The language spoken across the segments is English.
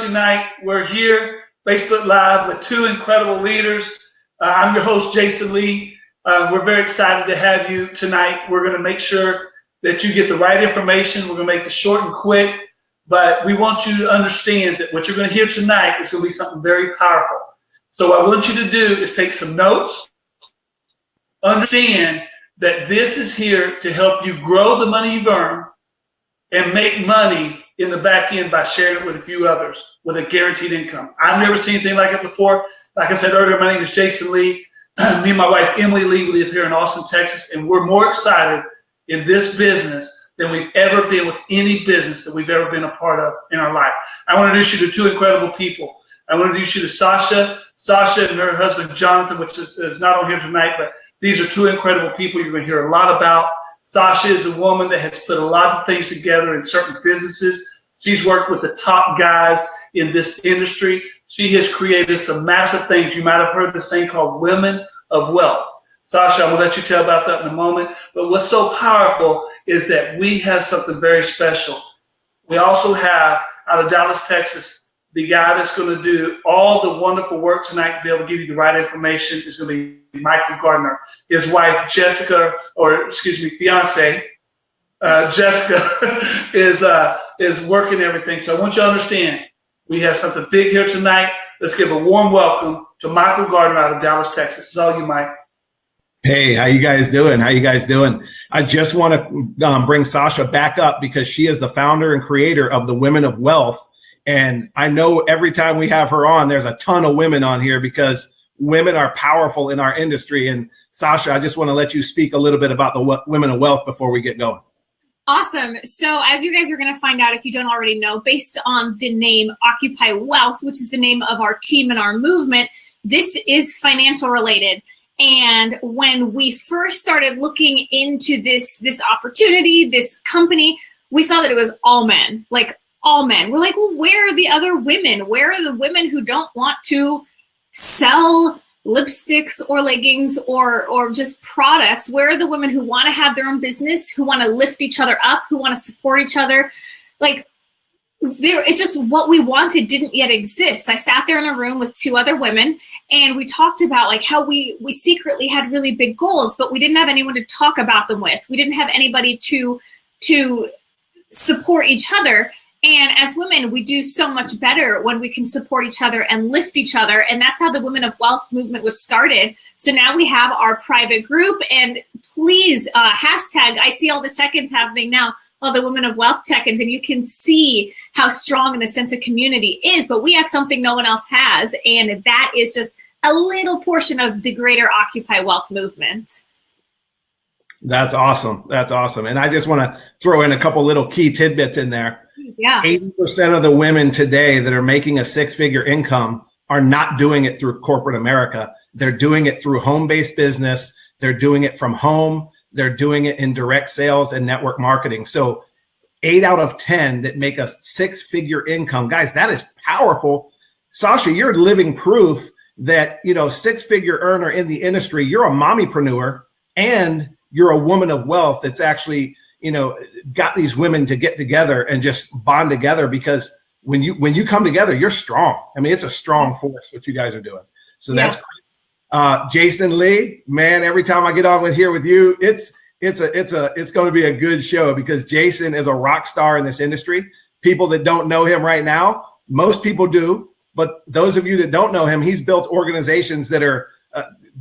Thursday night. We're here, Facebook Live, with two incredible leaders. I'm your host, Jason Lee. We're very excited to have you tonight. We're going to make sure that you get the right information. We're going to make this short and quick, but we want you to understand that what you're going to hear tonight is going to be something very powerful. So what I want you to do is take some notes. Understand that this is here to help you grow the money you've earned and make money in the back end by sharing it with a few others with a guaranteed income. I've never seen anything like it before. Like I said earlier, my name is Jason Lee. Me and my wife, Emily Lee, live here in Austin, Texas, and we're more excited in this business than we've ever been with any business that we've ever been a part of in our life. I want to introduce you to two incredible people. I want to introduce you to Sasha and her husband, Jonathan, which is not on here tonight, but these are two incredible people you're going to hear a lot about. Sasha is a woman that has put a lot of things together in certain businesses. She's worked with the top guys in this industry. She has created some massive things. You might have heard this thing called Women of Wealth. Sasha, I'm going to let you tell about that in a moment. But what's so powerful is that we have something very special. We also have, out of Dallas, Texas, the guy that's going to do all the wonderful work tonight to be able to give you the right information is going to be Michael Gardner. His wife, Jessica, fiance, Jessica, is working everything. So I want you to understand, we have something big here tonight. Let's give a warm welcome to Michael Gardner out of Dallas, Texas. It's all you, Mike. Hey, how you guys doing? I just want to bring Sasha back up because she is the founder and creator of the Women of Wealth. And I know every time we have her on, there's a ton of women on here because women are powerful in our industry. And Sasha, I just want to let you speak a little bit about the Women of Wealth before we get going. Awesome. So as you guys are going to find out, if you don't already know, based on the name Occupy Wealth, which is the name of our team and our movement, this is financial related. And when we first started looking into this opportunity, this company, we saw that it was all men, like all men. We're like, well, where are the other women? Where are the women who don't want to sell lipsticks or leggings or just products? Where are the women who want to have their own business, who want to lift each other up, who want to support each other? Like, it just, what we wanted didn't yet exist. I sat there in a room with two other women and we talked about like how we secretly had really big goals, but we didn't have anyone to talk about them with. We didn't have anybody to support each other. And as women, we do so much better when we can support each other and lift each other. And that's how the Women of Wealth movement was started. So now we have our private group, and please hashtag, I see all the check-ins happening now, all the Women of Wealth check-ins, and you can see how strong the sense of community is. But we have something no one else has, and that is just a little portion of the greater Occupy Wealth movement. That's awesome. That's awesome. And I just want to throw in a couple little key tidbits in there. Yeah. 80% of the women today that are making a six-figure income are not doing it through corporate America. They're doing it through home-based business. They're doing it from home. They're doing it in direct sales and network marketing. So 8 out of 10 that make a six-figure income, guys, that is powerful. Sasha, you're living proof that, six-figure earner in the industry, you're a mommypreneur and you're a woman of wealth that's actually, got these women to get together and just bond together, because when you come together, you're strong. I mean, it's a strong force what you guys are doing. So that's great. Jason Lee, man, every time I get on with you, it's going to be a good show because Jason is a rock star in this industry. People that don't know him right now, most people do, but those of you that don't know him, he's built organizations that are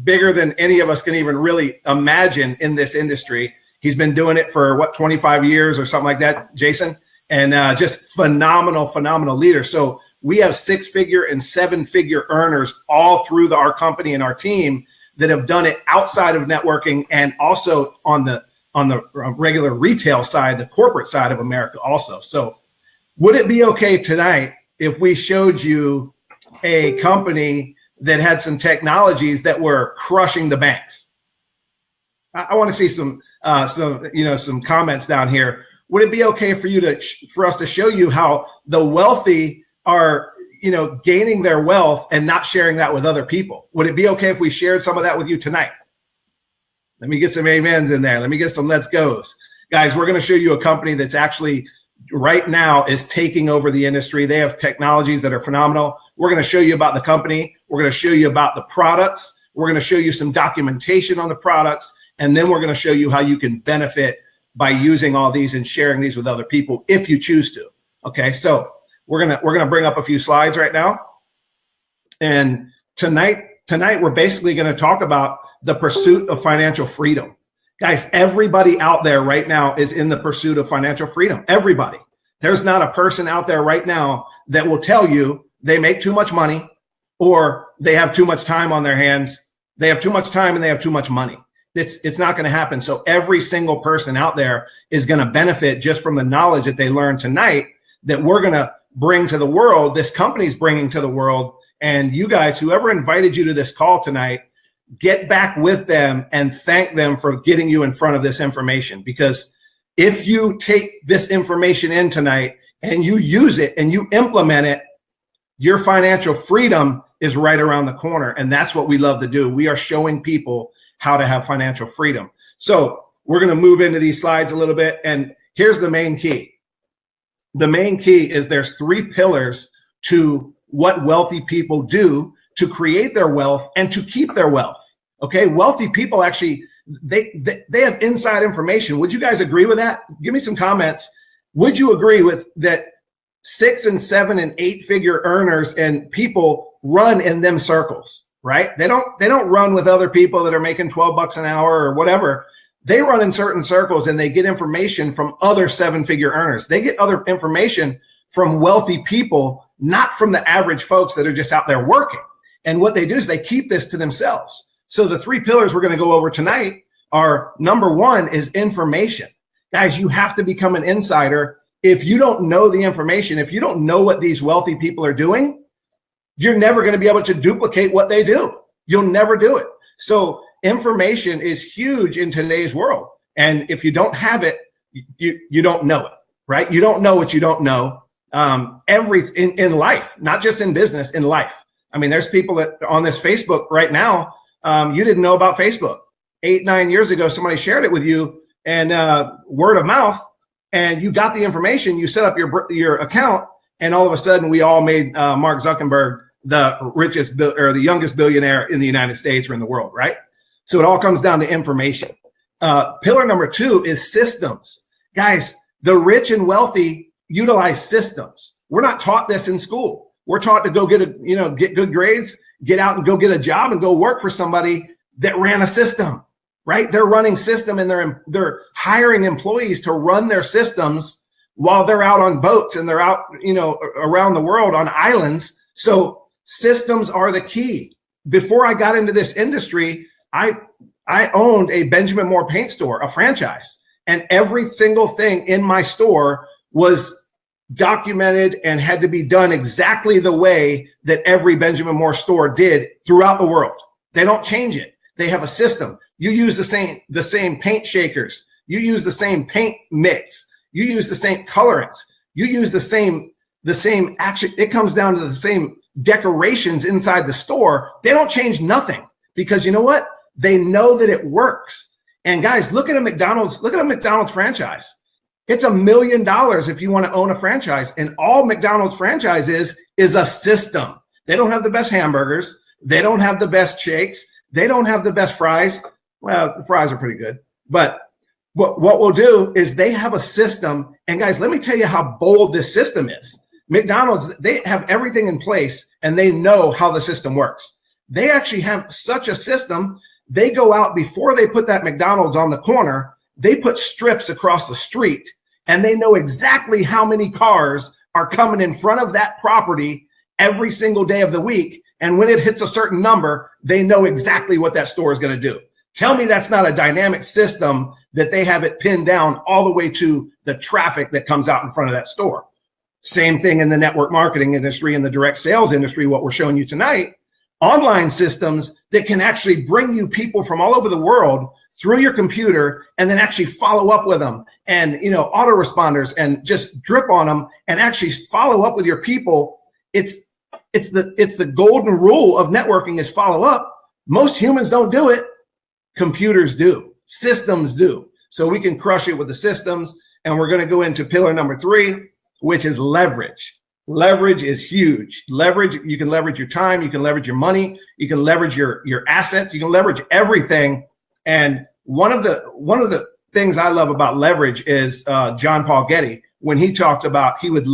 bigger than any of us can even really imagine in this industry. He's been doing it for 25 years or something like that, Jason, and just phenomenal leader. So we have 6-figure and 7-figure earners all through our company and our team that have done it outside of networking and also on the regular retail side, the corporate side of America also. So would it be okay tonight if we showed you a company that had some technologies that were crushing the banks? I want to see some comments down here. Would it be okay for us to show you how the wealthy are, gaining their wealth and not sharing that with other people? Would it be okay if we shared some of that with you tonight? Let me get some amens in there. Let me get some let's goes. Guys, we're going to show you a company that's actually right now is taking over the industry. They have technologies that are phenomenal. We're going to show you about the company. We're going to show you about the products. We're going to show you some documentation on the products. And then we're going to show you how you can benefit by using all these and sharing these with other people if you choose to. Okay, so we're gonna bring up a few slides right now. And tonight we're basically going to talk about the pursuit of financial freedom. Guys, everybody out there right now is in the pursuit of financial freedom. Everybody. There's not a person out there right now that will tell you they make too much money or they have too much time on their hands. They have too much time and they have too much money. It's not going to happen. So every single person out there is going to benefit just from the knowledge that they learned tonight that we're going to bring to the world. This company's bringing to the world. And you guys, whoever invited you to this call tonight, get back with them and thank them for getting you in front of this information. Because if you take this information in tonight and you use it and you implement it, your financial freedom is right around the corner. And that's what we love to do. We are showing people how to have financial freedom. So we're going to move into these slides a little bit. And here's the main key. The main key is there's 3 pillars to what wealthy people do to create their wealth and to keep their wealth. Okay, wealthy people actually, they have inside information. Would you guys agree with that? Give me some comments. Would you agree with that? 6 and 7 and 8 figure earners and people run in them circles, right? They don't run with other people that are making $12 an hour or whatever. They run in certain circles and they get information from other 7-figure earners. They get other information from wealthy people, not from the average folks that are just out there working. And what they do is they keep this to themselves. So the 3 pillars we're going to go over tonight are, number 1 is information. Guys, you have to become an insider. If you don't know the information, if you don't know what these wealthy people are doing, you're never going to be able to duplicate what they do. You'll never do it. So information is huge in today's world. And if you don't have it, you don't know it, right? You don't know what you don't know. Everything in life, not just in business, in life. I mean, there's people that on this Facebook right now, you didn't know about Facebook. 8-9 years ago, somebody shared it with you and word of mouth, and you got the information, you set up your account, and all of a sudden we all made Mark Zuckerberg the richest or the youngest billionaire in the United States or in the world, right? So it all comes down to information. Pillar number 2 is systems. Guys, the rich and wealthy utilize systems. We're not taught this in school. We're taught to go get good grades, get out and go get a job and go work for somebody that ran a system, right? They're running system and they're hiring employees to run their systems while they're out on boats and they're out, around the world on islands. So systems are the key. Before I got into this industry, I owned a Benjamin Moore paint store, a franchise, and every single thing in my store was documented and had to be done exactly the way that every Benjamin Moore store did throughout the world. They don't change it. They have a system. You use the same paint shakers. You use the same paint mix. You use the same colorants. You use the same action. It comes down to the same decorations inside the store. They don't change nothing because you know what? They know that it works. And guys, look at a McDonald's franchise. It's $1 million if you want to own a franchise. And all McDonald's franchise is a system. They don't have the best hamburgers. They don't have the best shakes. They don't have the best fries. Well, the fries are pretty good. But what we'll do is they have a system. And guys, let me tell you how bold this system is. McDonald's, they have everything in place and they know how the system works. They actually have such a system. They go out before they put that McDonald's on the corner. They put strips across the street and they know exactly how many cars are coming in front of that property every single day of the week. And when it hits a certain number, they know exactly what that store is going to do. Tell me that's not a dynamic system that they have it pinned down all the way to the traffic that comes out in front of that store. Same thing in the network marketing industry and the direct sales industry, what we're showing you tonight. Online systems that can actually bring you people from all over the world through your computer and then actually follow up with them and, autoresponders and just drip on them and actually follow up with your people. It's the golden rule of networking is follow up. Most humans don't do it. Computers do. Systems do. So we can crush it with the systems. And we're going to go into pillar number 3, which is leverage. Leverage is huge. Leverage, you can leverage your time, you can leverage your money, you can leverage your assets, you can leverage everything. And one of the things I love about leverage is John Paul Getty, when he talked about he would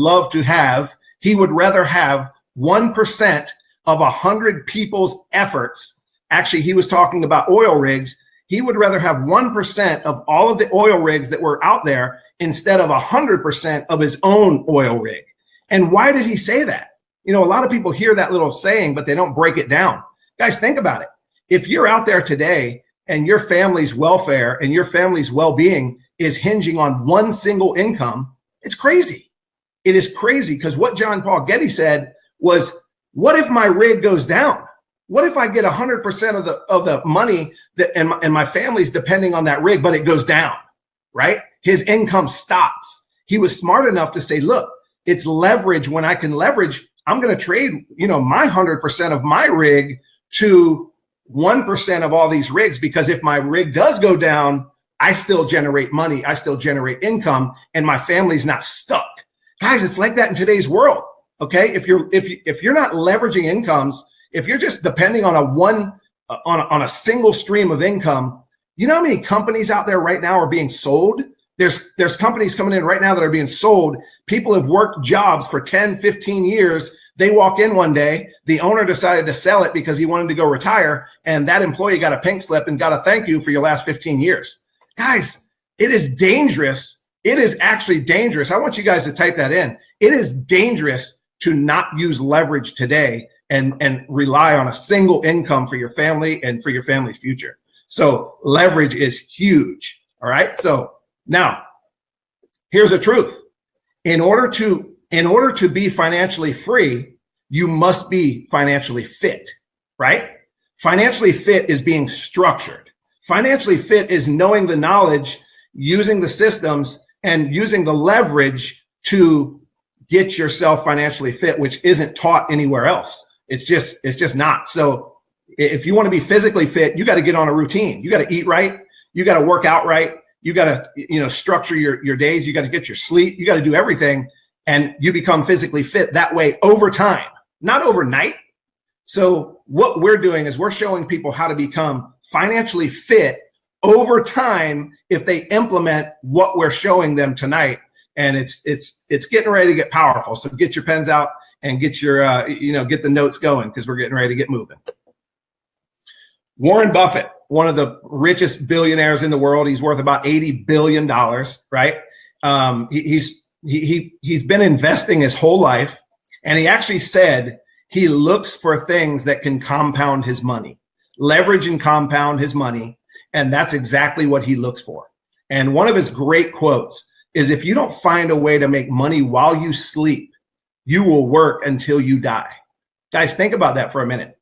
rather have 1% of 100 people's efforts. Actually, he was talking about oil rigs. He would rather have 1% of all of the oil rigs that were out there instead of 100% of his own oil rig. And why did he say that? You know, a lot of people hear that little saying, but they don't break it down. Guys, think about it. If you're out there today and your family's welfare and your family's well-being is hinging on one single income, it's crazy. It is crazy, because what John Paul Getty said was, what if my rig goes down? What if I get 100% of the money that and my family's depending on that rig, but it goes down, right? His income stops. He was smart enough to say, look, it's leverage. When I can leverage, I'm going to trade, my 100% of my rig to 1% of all these rigs, because if my rig does go down, I still generate money, I still generate income, and my family's not stuck. Guys, it's like that in today's world. Okay, if you're not leveraging incomes, if you're just depending on a single stream of income, you know how many companies out there right now are being sold? There's companies coming in right now that are being sold. People have worked jobs for 10, 15 years. They walk in one day, the owner decided to sell it because he wanted to go retire, and that employee got a pink slip and got a thank you for your last 15 years. Guys, it is dangerous. It is actually dangerous. I want you guys to type that in. It is dangerous to not use leverage today and rely on a single income for your family and for your family's future. So leverage is huge. All right. So now here's the truth. In order to be financially free, you must be financially fit, right? Financially fit is being structured. Financially fit is knowing the knowledge, using the systems, and using the leverage to get yourself financially fit, which isn't taught anywhere else. It's just not. So if you want to be physically fit, you got to get on a routine. You got to eat right. You got to work out right. You got to, structure your days. You got to get your sleep. You got to do everything. And you become physically fit that way over time, not overnight. So what we're doing is we're showing people how to become financially fit over time if they implement what we're showing them tonight. And it's getting ready to get powerful. So get your pens out and get your, get the notes going, because we're getting ready to get moving. Warren Buffett, one of the richest billionaires in the world. He's worth about $80 billion, right? He's been investing his whole life, and he actually said he looks for things that can compound his money, leverage and compound his money. And that's exactly what he looks for. And one of his great quotes is, if you don't find a way to make money while you sleep, you will work until you die. Guys, think about that for a minute.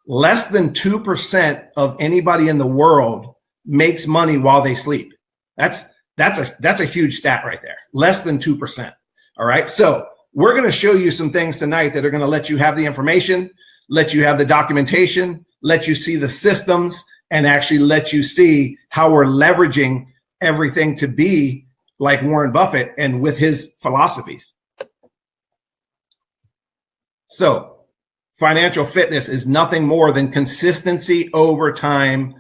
Less than 2% of anybody in the world makes money while they sleep. That's a huge stat right there. Less than 2%. All right. So we're going to show you some things tonight that are going to let you have the information, let you have the documentation, let you see the systems, and actually let you see how we're leveraging everything to be like Warren Buffett and with his philosophies. So financial fitness is nothing more than consistency over time,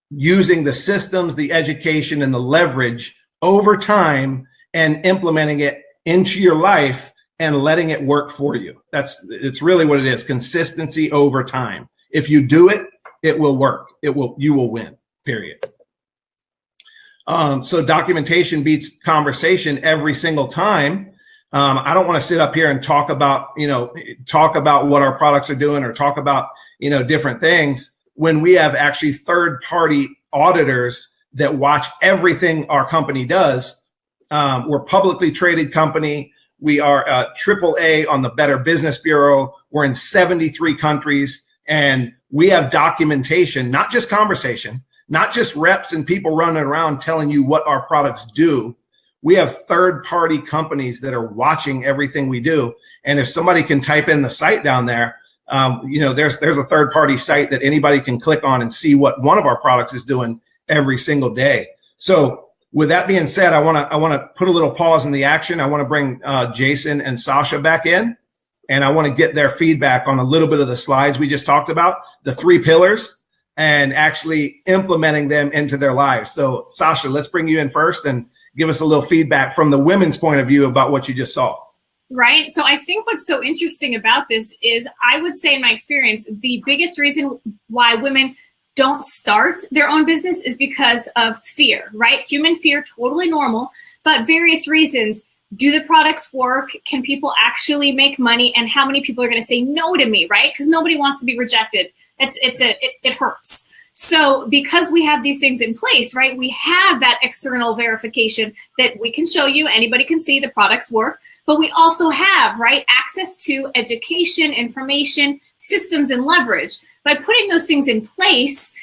using the systems, the education, and the leverage over time and implementing it into your life and letting it work for you. It's really what it is. Consistency over time. If you do it, it will work. You will win, period. So documentation beats conversation every single time. I don't want to sit up here and talk about what our products are doing or talk about, different things when we have actually third-party auditors that watch everything our company does. We're a publicly traded company. We are AAA on the Better Business Bureau. We're in 73 countries, and we have documentation, not just conversation, not just reps and people running around telling you what our products do. We have third-party companies that are watching everything we do. And if somebody can type in the site down there, there's a third-party site that anybody can click on and see what one of our products is doing every single day. So with that being said, I want to put a little pause in the action. I want to bring Jason and Sasha back in, and I want to get their feedback on a little bit of the slides we just talked about, the 3 pillars, and actually implementing them into their lives. So Sasha, let's bring you in first and give us a little feedback from the women's point of view about what you just saw. Right. So I think what's so interesting about this is, I would say in my experience, the biggest reason why women don't start their own business is because of fear, right? Human fear, totally normal, but various reasons. Do the products work? Can people actually make money? And how many people are going to say no to me, right? Because nobody wants to be rejected. It hurts. So because we have these things in place, right, we have that external verification that we can show you, anybody can see the products work, but we also have, right, access to education, information, systems, and leverage. By putting those things in place,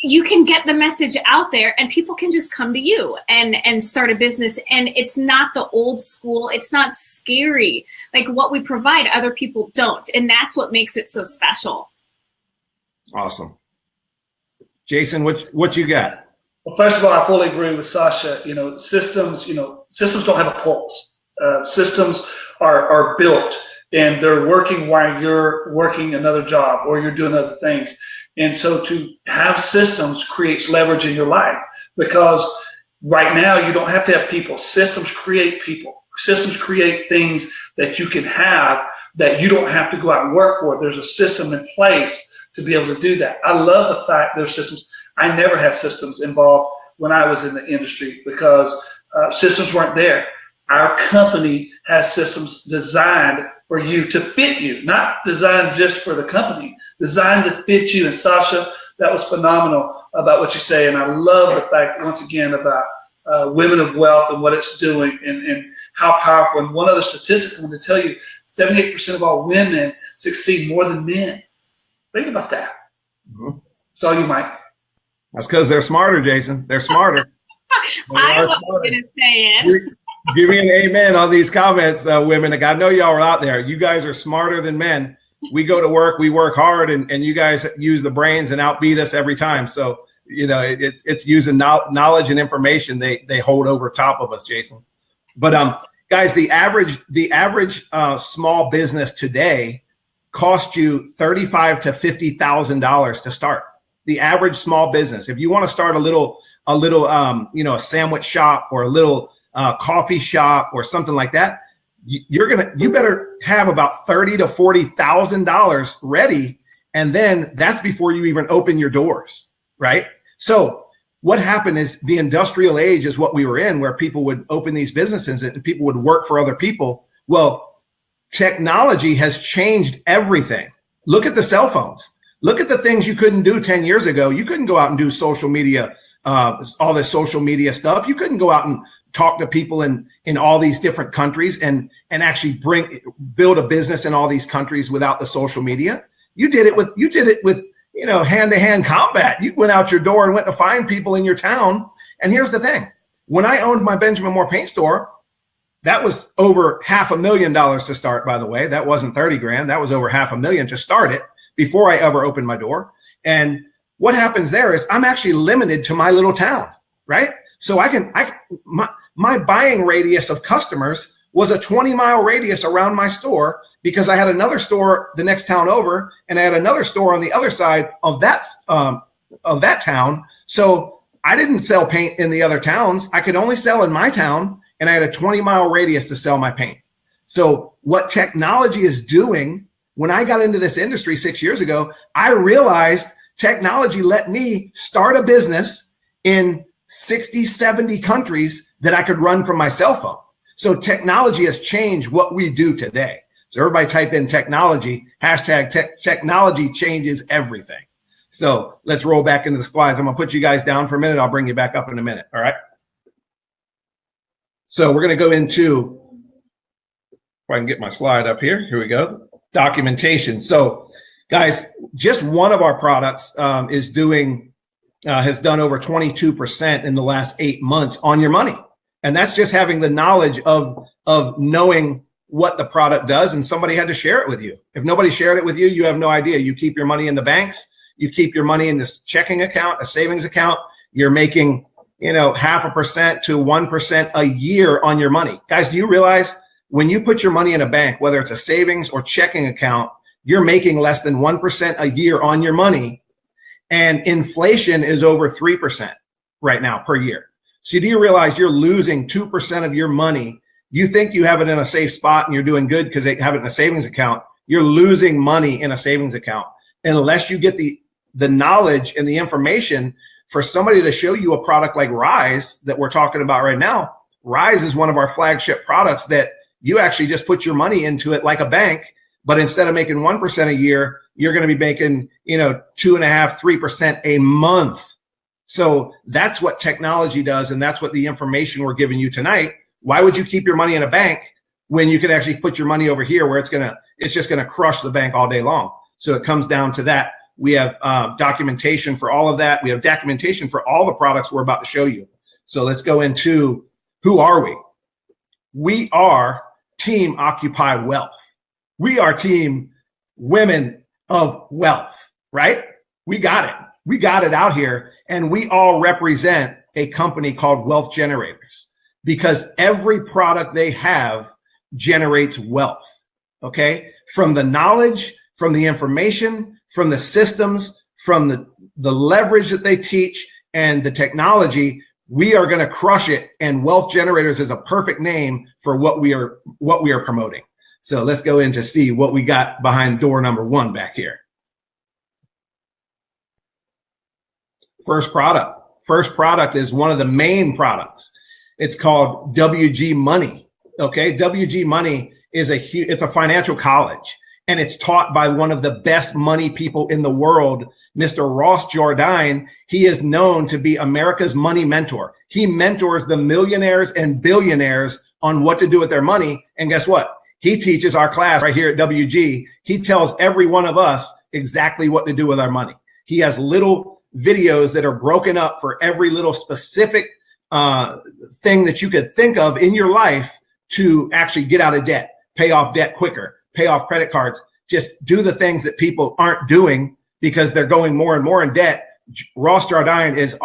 you can get the message out there and people can just come to you and start a business. And it's not the old school. It's not scary. Like what we provide, other people don't. And that's what makes it so special. Awesome. Jason, what you got? Well, first of all, I fully agree with Sasha. Systems don't have a pulse. Systems are built and they're working while you're working another job or you're doing other things. And so to have systems creates leverage in your life, because right now you don't have to have people. Systems create people. Systems create things that you can have that you don't have to go out and work for. There's a system in place to be able to do that. I love the fact there's systems. I never had systems involved when I was in the industry because systems weren't there. Our company has systems designed for you to fit you, not designed just for the company, designed to fit you. And Sasha, that was phenomenal about what you say. And I love the fact, once again, about Women of Wealth and what it's doing and how powerful. And one other statistic I want to tell you, 78% of all women succeed more than men. Think about that. Mm-hmm. So you, Mike. That's because they're smarter, Jason. They're smarter. I wasn't going to say it. Give me an amen on these comments, women. I know y'all are out there. You guys are smarter than men. We go to work, we work hard, and you guys use the brains and outbeat us every time. So, it's using knowledge and information they hold over top of us, Jason. But guys, the average small business today costs you $35,000 to $50,000 to start. The average small business. If you want to start a little a sandwich shop or a little coffee shop or something like that, you better have about $30,000 to $40,000 ready, and then that's before you even open your doors, right? So what happened is the industrial age is what we were in, where people would open these businesses and people would work for other people. Well, technology has changed everything. Look at the cell phones. Look at the things you couldn't do 10 years ago. You couldn't go out and do social media, all this social media stuff. You couldn't go out and talk to people in all these different countries and actually build a business in all these countries without the social media. You did it with hand-to-hand combat. You went out your door and went to find people in your town. And here's the thing. When I owned my Benjamin Moore paint store, that was over $500,000 to start, by the way. That wasn't 30 grand. That was over $500,000 to start it before I ever opened my door. And what happens there is I'm actually limited to my little town, right? So my buying radius of customers was a 20-mile radius around my store, because I had another store the next town over, and I had another store on the other side of that town. So I didn't sell paint in the other towns. I could only sell in my town, and I had a 20-mile radius to sell my paint. So what technology is doing, when I got into this industry 6 years ago, I realized technology let me start a business in 60, 70 countries that I could run from my cell phone. So technology has changed what we do today. So everybody type in technology, #technology changes everything. So let's roll back into the slides. I'm going to put you guys down for a minute. I'll bring you back up in a minute. All right. So we're going to go into, if I can get my slide up here. Here we go. Documentation. So guys, just one of our products has done over 22% in the last 8 months on your money. And that's just having the knowledge of knowing what the product does, and somebody had to share it with you. If nobody shared it with you, you have no idea. You keep your money in the banks, you keep your money in this checking account, a savings account. You're making 0.5% to 1% a year on your money. Guys, do you realize when you put your money in a bank, whether it's a savings or checking account, you're making less than 1% a year on your money, and inflation is over 3% right now per year. So do you realize you're losing 2% of your money? You think you have it in a safe spot and you're doing good because they have it in a savings account. You're losing money in a savings account unless you get the knowledge and the information for somebody to show you a product like Rise that we're talking about right now. Rise is one of our flagship products that you actually just put your money into it like a bank, but instead of making 1% a year, you're going to be making, 2.5%, 3% a month. So that's what technology does. And that's what the information we're giving you tonight. Why would you keep your money in a bank when you could actually put your money over here where it's just going to crush the bank all day long? So it comes down to that. We have documentation for all of that. We have documentation for all the products we're about to show you. So let's go into who are we? We are Team Occupy Wealth. We are Team Women of Wealth, right? We got it. We got it out here. And we all represent a company called Wealth Generators because every product they have generates wealth, okay? From the knowledge, from the information, from the systems, from the leverage that they teach and the technology, we are going to crush it. And Wealth Generators is a perfect name for what we are promoting. So let's go in to see what we got behind door number 1 back here. First product is one of the main products. It's called WG Money. Okay, WG Money is it's a financial college, and it's taught by one of the best money people in the world, Mr. Ross Jourdain. He is known to be America's money mentor. He mentors the millionaires and billionaires on what to do with their money. And guess what? He teaches our class right here at WG. He tells every one of us exactly what to do with our money. He has little videos that are broken up for every little specific thing that you could think of in your life to actually get out of debt, pay off debt quicker, pay off credit cards, just do the things that people aren't doing because they're going more and more in debt. Ross Jourdain is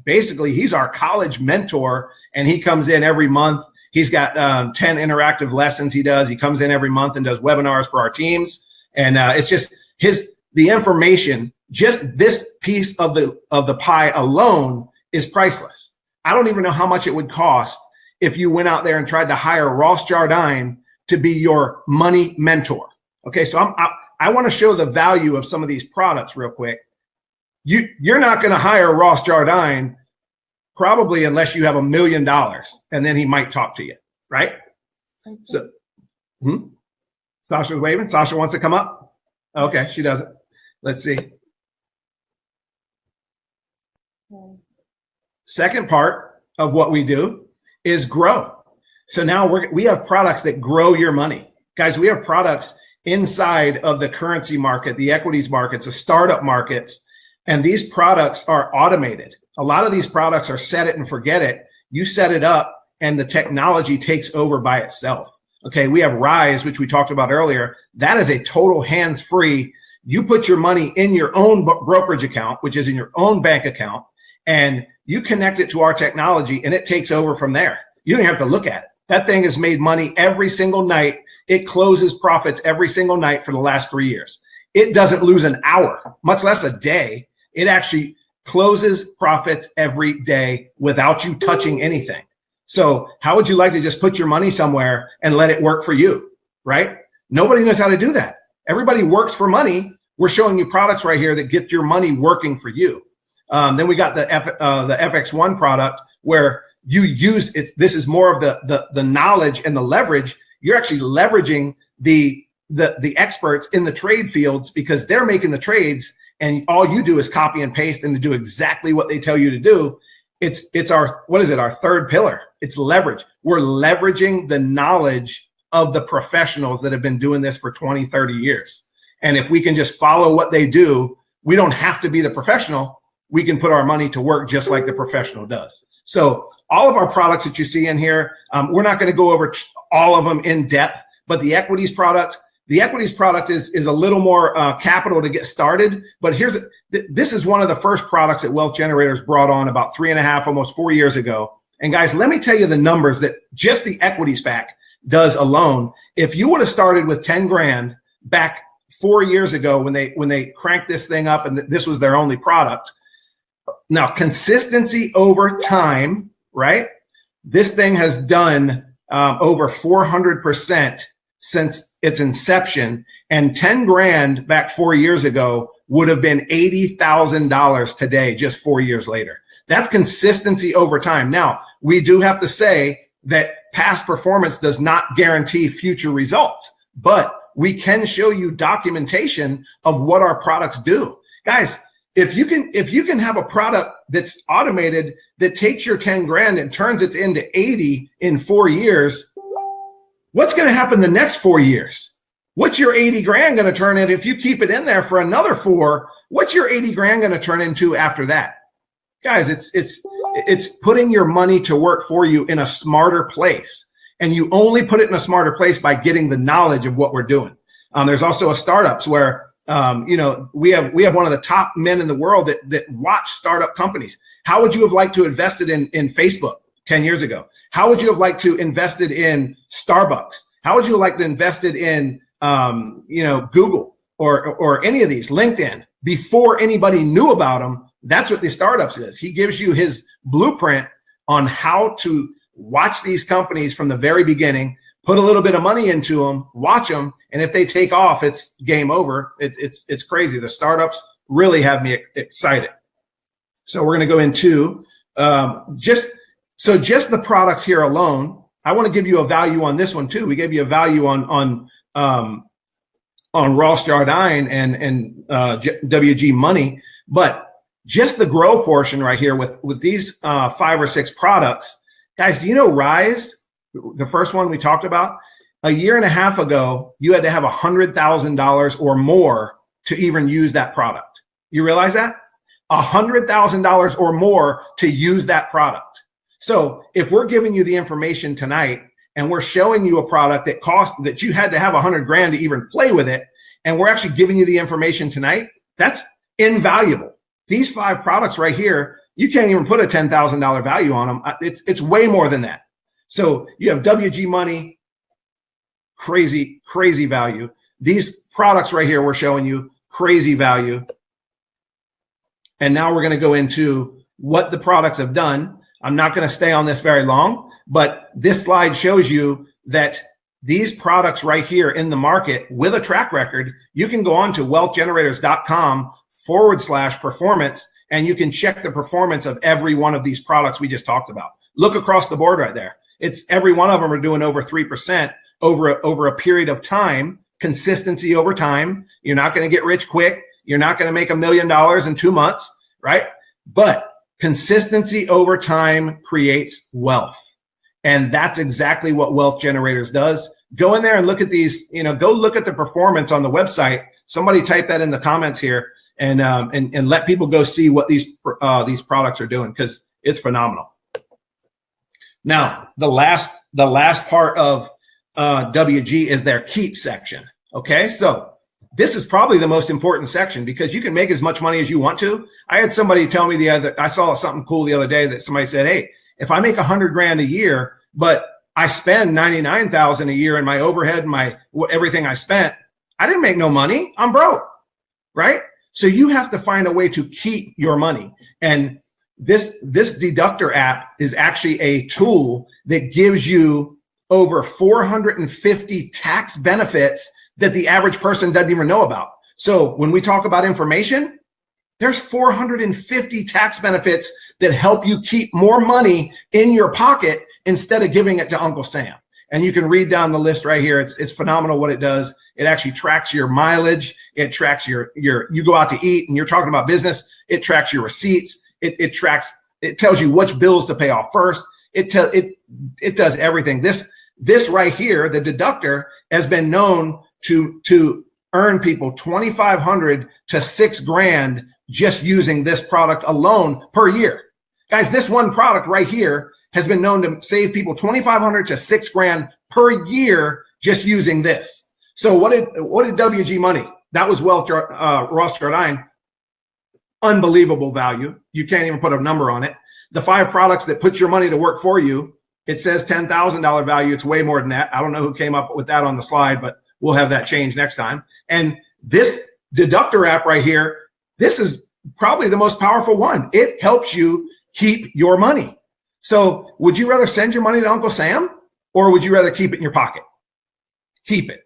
he's our college mentor, and he comes in every month. He's got 10 interactive lessons he does. He comes in every month and does webinars for our teams. And it's just the information, just this piece of the pie alone is priceless. I don't even know how much it would cost if you went out there and tried to hire Ross Jourdain to be your money mentor. Okay, so I want to show the value of some of these products real quick. You're not going to hire Ross Jourdain probably unless you have $1 million, and then he might talk to you, right? So, Sasha's waving. Sasha wants to come up. Okay, she doesn't. Let's see. Second part of what we do is grow. So now we have products that grow your money. Guys, we have products inside of the currency market, the equities markets, the startup markets, and these products are automated. A lot of these products are set it and forget it. You set it up and the technology takes over by itself. Okay, we have Rise, which we talked about earlier. That is a total hands-free. You put your money in your own brokerage account, which is in your own bank account, and you connect it to our technology and it takes over from there. You don't have to look at it. That thing has made money every single night. It closes profits every single night for the last 3 years. It doesn't lose an hour, much less a day. It actually closes profits every day without you touching anything. So how would you like to just put your money somewhere and let it work for you, right? Nobody knows how to do that. Everybody works for money. We're showing you products right here that get your money working for you. Then we got the FX1 product where you use it. This is more of the knowledge and the leverage. You're actually leveraging the experts in the trade fields because they're making the trades, and all you do is copy and paste and to do exactly what they tell you to do. It's our, what is it? Our third pillar. It's leverage. We're leveraging the knowledge of the professionals that have been doing this for 20, 30 years. And if we can just follow what they do, we don't have to be the professional. We can put our money to work just like the professional does. So all of our products that you see in here, we're not going to go over all of them in depth, but the equities product, The equities product is a little more capital to get started, but this is one of the first products that Wealth Generators brought on about 3.5, almost 4 years ago. And guys, let me tell you the numbers that just the equities pack does alone. If you would have started with 10 grand back 4 years ago when they cranked this thing up and this was their only product. Now, consistency over time, right? This thing has done over 400% since its inception, and 10 grand back 4 years ago would have been $80,000 today, just 4 years later. That's consistency over time. Now, we do have to say that past performance does not guarantee future results, but we can show you documentation of what our products do. Guys, if you can have a product that's automated that takes your 10 grand and turns it into 80 in 4 years, what's going to happen the next 4 years? What's your 80 grand going to turn in if you keep it in there for another 4? What's your 80 grand going to turn into after that? Guys, it's putting your money to work for you in a smarter place. And you only put it in a smarter place by getting the knowledge of what we're doing. There's also a startups where, we have one of the top men in the world that watch startup companies. How would you have liked to invested in Facebook 10 years ago? How would you have liked to invested in Starbucks? How would you like to invested in, Google or any of these, LinkedIn, before anybody knew about them? That's what the startups is. He gives you his blueprint on how to watch these companies from the very beginning, put a little bit of money into them, watch them, and if they take off, it's game over. It's crazy. The startups really have me excited. So we're going to go into just the products here alone. I want to give you a value on this one too. We gave you a value on Rothschild and WG Money, but just the grow portion right here with these 5 or 6 products. Guys, do you know Rise, the first one we talked about? A year and a half ago, you had to have $100,000 or more to even use that product. You realize that? $100,000 or more to use that product. So if we're giving you the information tonight and we're showing you a product that you had to have 100 grand to even play with it, and we're actually giving you the information tonight, that's invaluable. These 5 products right here, you can't even put a $10,000 value on them. It's way more than that. So you have WG Money, crazy value. These products right here, we're showing you crazy value. And now we're going to go into what the products have done. I'm not going to stay on this very long, but this slide shows you that these products right here in the market with a track record, you can go on to wealthgenerators.com/performance, and you can check the performance of every one of these products we just talked about. Look across the board right there. It's every one of them are doing over 3% over a period of time, consistency over time. You're not going to get rich quick. You're not going to make $1 million in 2 months, right? But consistency over time creates wealth. And that's exactly what Wealth Generators does. Go in there and look at these, go look at the performance on the website. Somebody type that in the comments here and let people go see what these products are doing, because it's phenomenal. Now, the last part of WG is their keep section. Okay, so this is probably the most important section because you can make as much money as you want to. I had somebody tell me I saw something cool the other day that somebody said, hey, if I make 100 grand a year, but I spend 99,000 a year in my overhead, everything I spent, I didn't make no money. I'm broke, right? So you have to find a way to keep your money. And this Deductor app is actually a tool that gives you over 450 tax benefits that the average person doesn't even know about. So when we talk about information, there's 450 tax benefits that help you keep more money in your pocket instead of giving it to Uncle Sam. And you can read down the list right here. It's phenomenal what it does. It actually tracks your mileage. It tracks you go out to eat and you're talking about business. It tracks your receipts. It tells you which bills to pay off first. It does everything. This right here, the Deductor, has been known to earn people $2,500 to $6,000 just using this product alone per year. Guys, this one product right here has been known to save people $2,500 to $6,000 per year just using this. So what did WG Money? That was Rothschild unbelievable value. You can't even put a number on it. The 5 products that put your money to work for you, it says $10,000 value. It's way more than that. I don't know who came up with that on the slide, but we'll have that change next time. And this deductor app right here, this is probably the most powerful one. It helps you keep your money. So would you rather send your money to Uncle Sam, or would you rather keep it in your pocket? Keep it.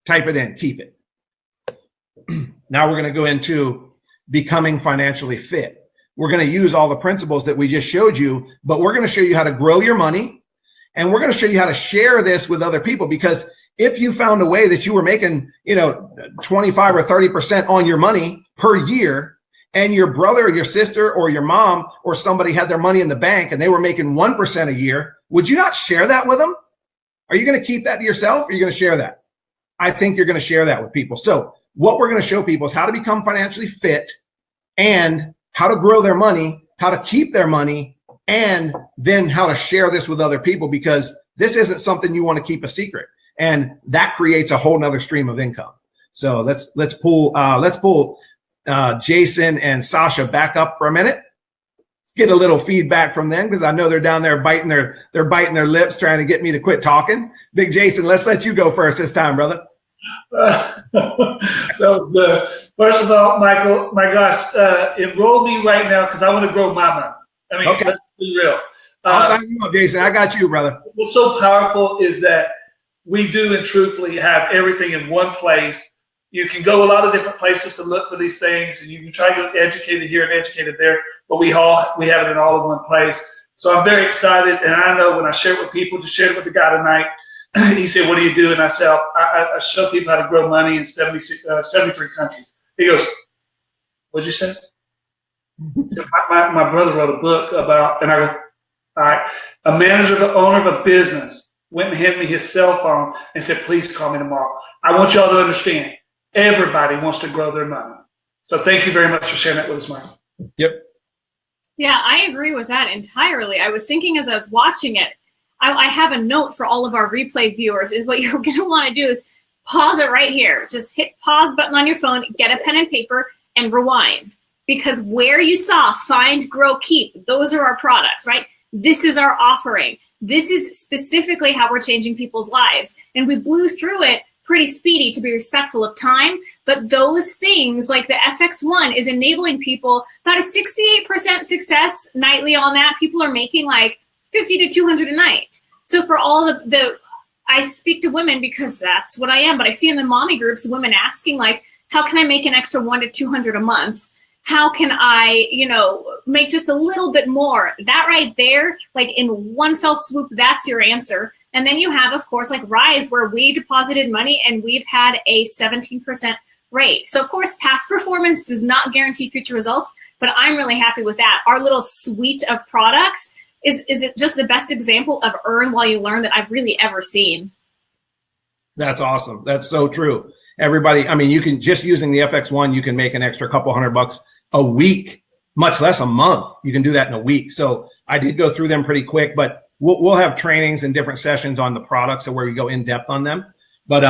Type it in, keep it. Now we're going to go into becoming financially fit. We're going to use all the principles that we just showed you, but we're going to show you how to grow your money, and we're going to show you how to share this with other people. Because if you found a way that you were making, 25 or 30% on your money per year, and your brother or your sister or your mom or somebody had their money in the bank and they were making 1% a year, would you not share that with them? Are you going to keep that to yourself, or are you going to share that? I think you're going to share that with people. So what we're going to show people is how to become financially fit, and how to grow their money, how to keep their money, and then how to share this with other people, because this isn't something you want to keep a secret. And that creates a whole nother stream of income. So let's pull Jason and Sasha back up for a minute. Let's get a little feedback from them, because I know they're down there biting their lips, trying to get me to quit talking. Big Jason, let's let you go first this time, brother. First of all, Michael, my gosh, enroll me right now, because I want to grow my money. I mean, okay. Let's be real. I'll sign you up, Jason. I got you, brother. What's so powerful is that we do and truthfully have everything in one place. You can go a lot of different places to look for these things, and you can try to get educated here and educated there, but we have it in all in one place. So I'm very excited, and I know when I share it with people, just shared it with the guy tonight. He said, "What do you do?" And I said, I show people how to grow money in 73 countries. He goes, "What'd you say?" my brother wrote a book about, and I go, "All right." A manager, the owner of a business, went and handed me his cell phone and said, "Please call me tomorrow." I want y'all to understand, everybody wants to grow their money. So thank you very much for sharing that with us, Mike. Yep. Yeah, I agree with that entirely. I was thinking as I was watching it, I have a note for all of our replay viewers, is what you're going to want to do is pause it right here. Just hit pause button on your phone, get a pen and paper, and rewind. Because where you saw Find, Grow, Keep, those are our products, right? This is our offering. This is specifically how we're changing people's lives. And we blew through it pretty speedy to be respectful of time. But those things like the FX1 is enabling people about a 68% success nightly on that. People are making like 50 to 200 a night. So for all the I speak to women because that's what I am, but I see in the mommy groups, women asking like, how can I make an extra 100 to 200 a month? How can I, make just a little bit more? That right there, like in one fell swoop, that's your answer. And then you have, of course, like Rise, where we deposited money and we've had a 17% rate. So of course, past performance does not guarantee future results, but I'm really happy with that. Our little suite of products is it just the best example of earn while you learn that I've really ever seen. That's awesome. That's so true. Everybody, I mean, you can just using the FX1, you can make an extra couple $100 a week, much less a month. You can do that in a week. So I did go through them pretty quick, but we'll have trainings and different sessions on the products where we go in depth on them. But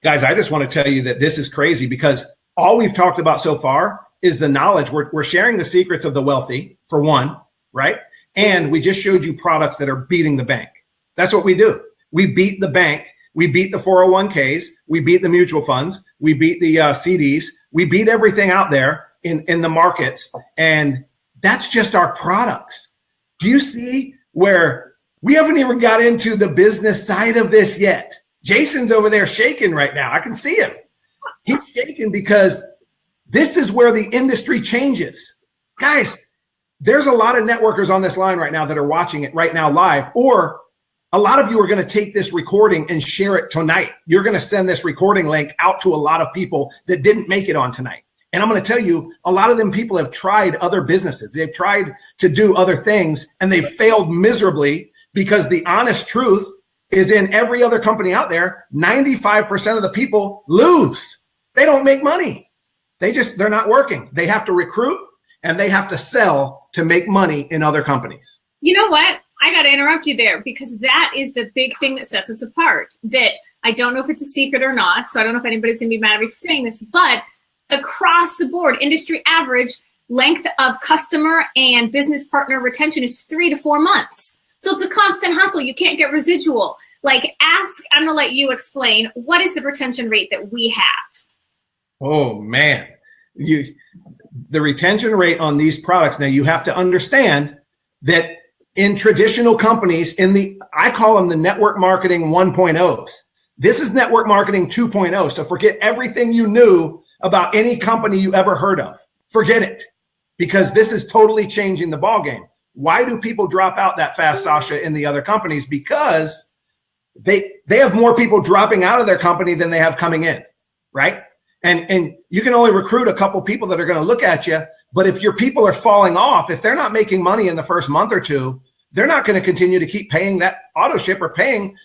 guys, I just want to tell you that this is crazy, because all we've talked about so far is the knowledge. We're sharing the secrets of the wealthy, for one, right? And we just showed you products that are beating the bank. That's what we do. We beat the bank. We beat the 401ks. We beat the mutual funds. We beat the CDs. We beat everything out there in the markets. And that's just our products. Do you see where we haven't even got into the business side of this yet? Jason's over there shaking right now. I can see him. He's shaking because this is where the industry changes. Guys, there's a lot of networkers on this line right now that are watching it right now live, or a lot of you are going to take this recording and share it tonight. You're going to send this recording link out to a lot of people that didn't make it on tonight. And I'm going to tell you, a lot of them people have tried other businesses. They've tried to do other things and they've failed miserably, because the honest truth is, in every other company out there, 95% of the people lose. They don't make money. They're not working. They have to recruit and they have to sell to make money in other companies. You know what? I got to interrupt you there, because that is the big thing that sets us apart. That I don't know if it's a secret or not, so I don't know if anybody's going to be mad at me for saying this, but across the board, industry average length of customer and business partner retention is 3 to 4 months. So it's a constant hustle. You can't get residual. Like, I'm going to let you explain, what is the retention rate that we have? Oh, man. The retention rate on these products, now you have to understand that in traditional companies, I call them the network marketing 1.0s. This is network marketing 2.0. So forget everything you knew about any company you ever heard of. Forget it, because this is totally changing the ballgame. Why do people drop out that fast, Sasha, in the other companies? Because they have more people dropping out of their company than they have coming in, right? And you can only recruit a couple people that are going to look at you. But if your people are falling off, if they're not making money in the first month or two, they're not going to continue to keep paying that auto ship or paying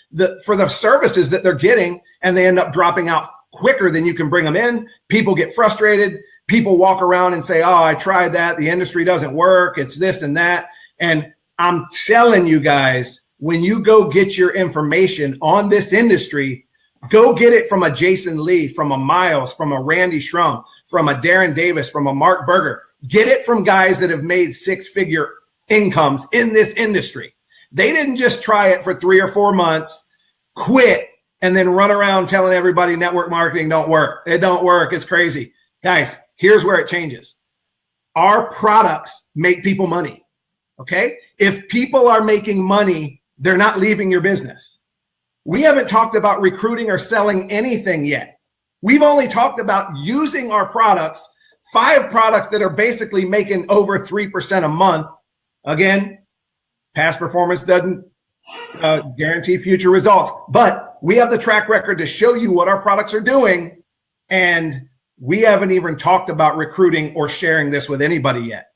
for the services that they're getting, and they end up dropping out quicker than you can bring them in. People get frustrated. People walk around and say, oh, I tried that. The industry doesn't work. It's this and that. And I'm telling you guys, when you go get your information on this industry, go get it from a Jason Lee, from a Miles, from a Randy Schrum, from a Darren Davis, from a Mark Berger. Get it from guys that have made 6-figure incomes in this industry. They didn't just try it for 3 or 4 months, quit, and then run around telling everybody network marketing don't work. It don't work. It's crazy. Guys, here's where it changes. Our products make people money, okay? If people are making money, they're not leaving your business. We haven't talked about recruiting or selling anything yet. We've only talked about using our products, 5 products that are basically making over 3% a month. Again, past performance doesn't guarantee future results, but we have the track record to show you what our products are doing, and we haven't even talked about recruiting or sharing this with anybody yet.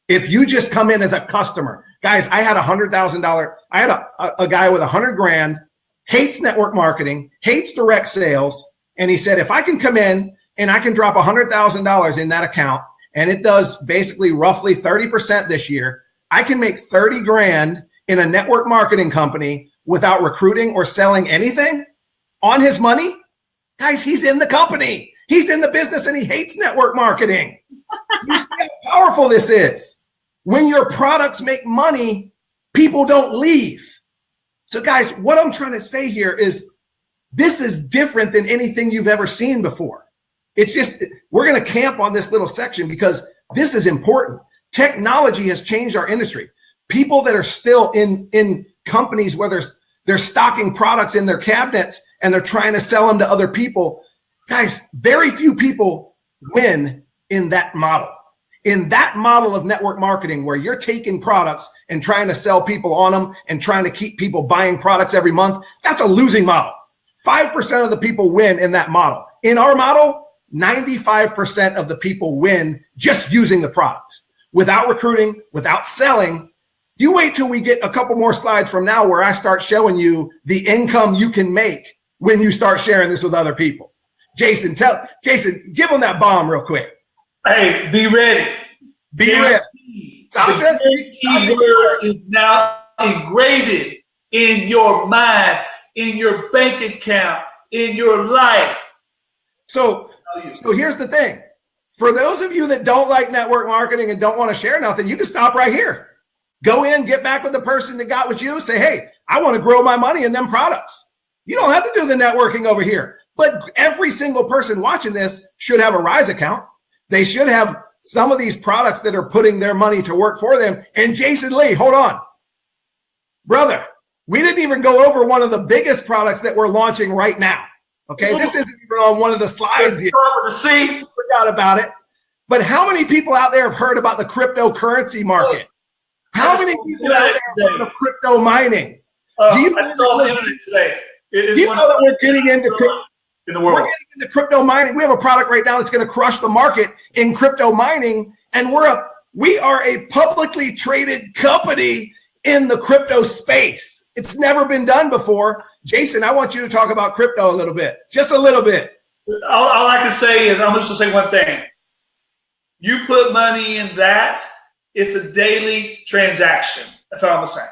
If you just come in as a customer, guys, I had $100,000. I had a guy with $100,000, hates network marketing, hates direct sales. And he said, if I can come in and I can drop $100,000 in that account, and it does basically roughly 30% this year, I can make 30 grand in a network marketing company without recruiting or selling anything on his money. Guys, he's in the company. He's in the business and he hates network marketing. You see how powerful this is. When your products make money, people don't leave. So guys, what I'm trying to say here is this is different than anything you've ever seen before. It's just, we're going to camp on this little section because this is important. Technology has changed our industry. People that are still in companies where they're stocking products in their cabinets and they're trying to sell them to other people. Guys, very few people win in that model. In that model of network marketing where you're taking products and trying to sell people on them and trying to keep people buying products every month, that's a losing model. 5% of the people win in that model. In our model, 95% of the people win just using the products. Without recruiting, without selling. You wait till we get a couple more slides from now where I start showing you the income you can make when you start sharing this with other people. Jason, give them that bomb real quick. Hey, be ready. Be ready. Sasha? The word is now engraved in your mind, in your bank account, in your life. So here's the thing. For those of you that don't like network marketing and don't want to share nothing, you can stop right here. Go in, get back with the person that got with you, say, hey, I want to grow my money in them products. You don't have to do the networking over here. But every single person watching this should have a Rise account. They should have some of these products that are putting their money to work for them. And Jason Lee, hold on. Brother, we didn't even go over one of the biggest products that we're launching right now. Okay, this isn't even on one of the slides yet. Forgot about it. But how many people out there have heard about the cryptocurrency market? How many people out there have heard of crypto mining? Do you know that we're getting into crypto? In the world. We're getting into crypto mining. We have a product right now that's going to crush the market in crypto mining, and we are a publicly traded company in the crypto space. It's never been done before. Jason, I want you to talk about crypto a little bit, just a little bit. All I can say is, I'm just going to say one thing. You put money in that, it's a daily transaction. That's all I'm going to say.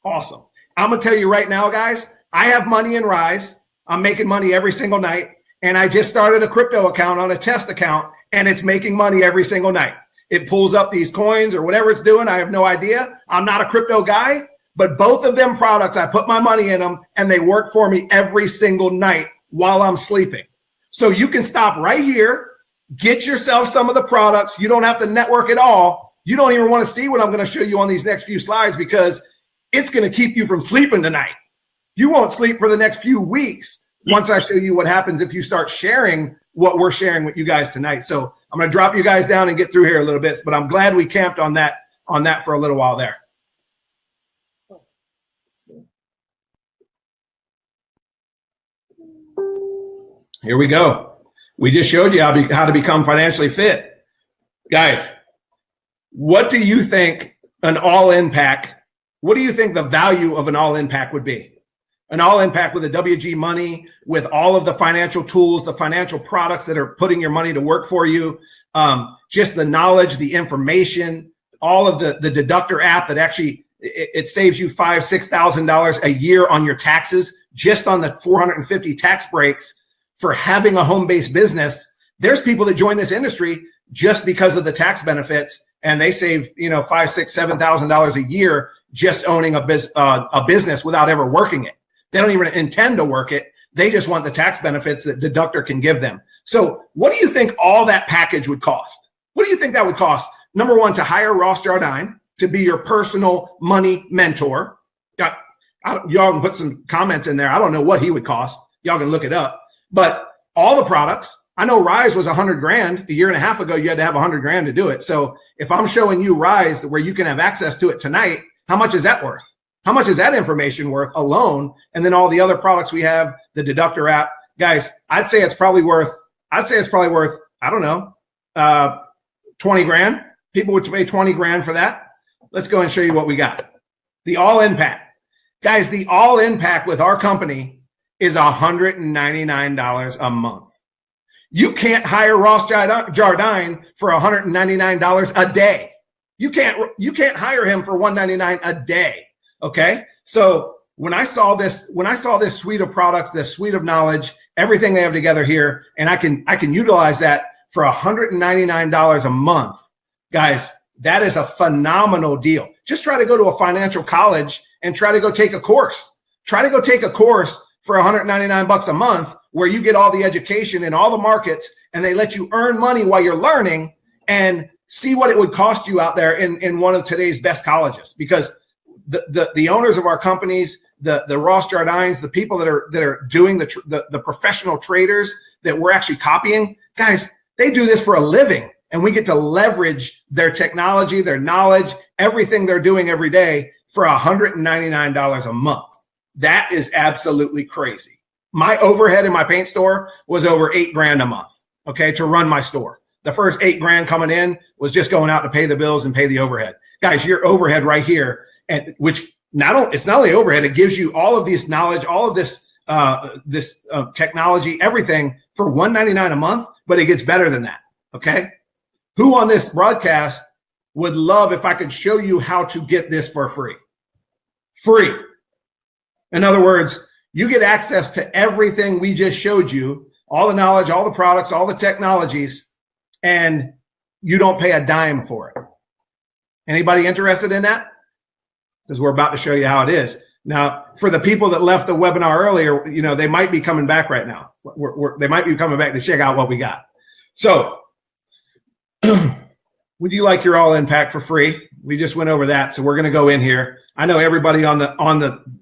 Awesome. I'm going to tell you right now, guys, I have money in Rise. I'm making money every single night. And I just started a crypto account on a test account, and it's making money every single night. It pulls up these coins or whatever it's doing. I have no idea. I'm not a crypto guy, but both of them products, I put my money in them and they work for me every single night while I'm sleeping. So you can stop right here, get yourself some of the products. You don't have to network at all. You don't even want to see what I'm going to show you on these next few slides because it's going to keep you from sleeping tonight. You won't sleep for the next few weeks once I show you what happens if you start sharing what we're sharing with you guys tonight. So I'm going to drop you guys down and get through here a little bit, but I'm glad we camped on that for a little while there. Here we go. We just showed you how to become financially fit. Guys, what do you think an all-in pack, what do you think the value of an all-in pack would be? An all-in pack with a WG Money, with all of the financial tools, the financial products that are putting your money to work for you, just the knowledge, the information, all of the deductor app that actually, it saves you $5,000, $6,000 a year on your taxes, just on the 450 tax breaks for having a home-based business. There's people that join this industry just because of the tax benefits, and they save, $5,000, $6,000, $7,000 a year just owning a business without ever working it. They don't even intend to work it. They just want the tax benefits that Deductor can give them. So what do you think all that package would cost? What do you think that would cost? Number one, to hire Ross Jardine to be your personal money mentor. Y'all can put some comments in there. I don't know what he would cost. Y'all can look it up. But all the products, I know Rise was $100,000 a year and a half ago. You had to have $100,000 to do it. So if I'm showing you Rise where you can have access to it tonight, how much is that worth? How much is that information worth alone? And then all the other products we have, the Deductor app, guys, I'd say it's probably worth, I don't know, 20 grand. People would pay 20 grand for that. Let's go and show you what we got. The all-in pack. Guys, the all-in pack with our company is $199 a month. You can't hire Ross Jardine for $199 a day. You can't hire him for $199 a day. Okay. So when I saw this suite of products, this suite of knowledge, everything they have together here, and I can utilize that for $199 a month, guys, that is a phenomenal deal. Just try to go to a financial college and try to go take a course. Try to go take a course for $199 a month where you get all the education in all the markets and they let you earn money while you're learning, and see what it would cost you out there in one of today's best colleges. Because the owners of our companies, the Ross Jardines, the people that are doing the professional traders that we're actually copying, guys, they do this for a living, and we get to leverage their technology, their knowledge, everything they're doing every day for $199 a month. That is absolutely crazy. My overhead in my paint store was over $8,000 a month, okay, to run my store. The first $8,000 coming in was just going out to pay the bills and pay the overhead. Guys, your overhead right here, and which it's not only overhead, it gives you all of this knowledge, all of this technology, everything for $199 a month, but it gets better than that. Okay. Who on this broadcast would love if I could show you how to get this for free? Free. In other words, you get access to everything we just showed you, all the knowledge, all the products, all the technologies, and you don't pay a dime for it. Anybody interested in that? Because we're about to show you how it is. Now, for the people that left the webinar earlier, they might be coming back right now. They might be coming back to check out what we got. So would you like your all-in pack for free? We just went over that. So we're going to go in here. I know everybody on the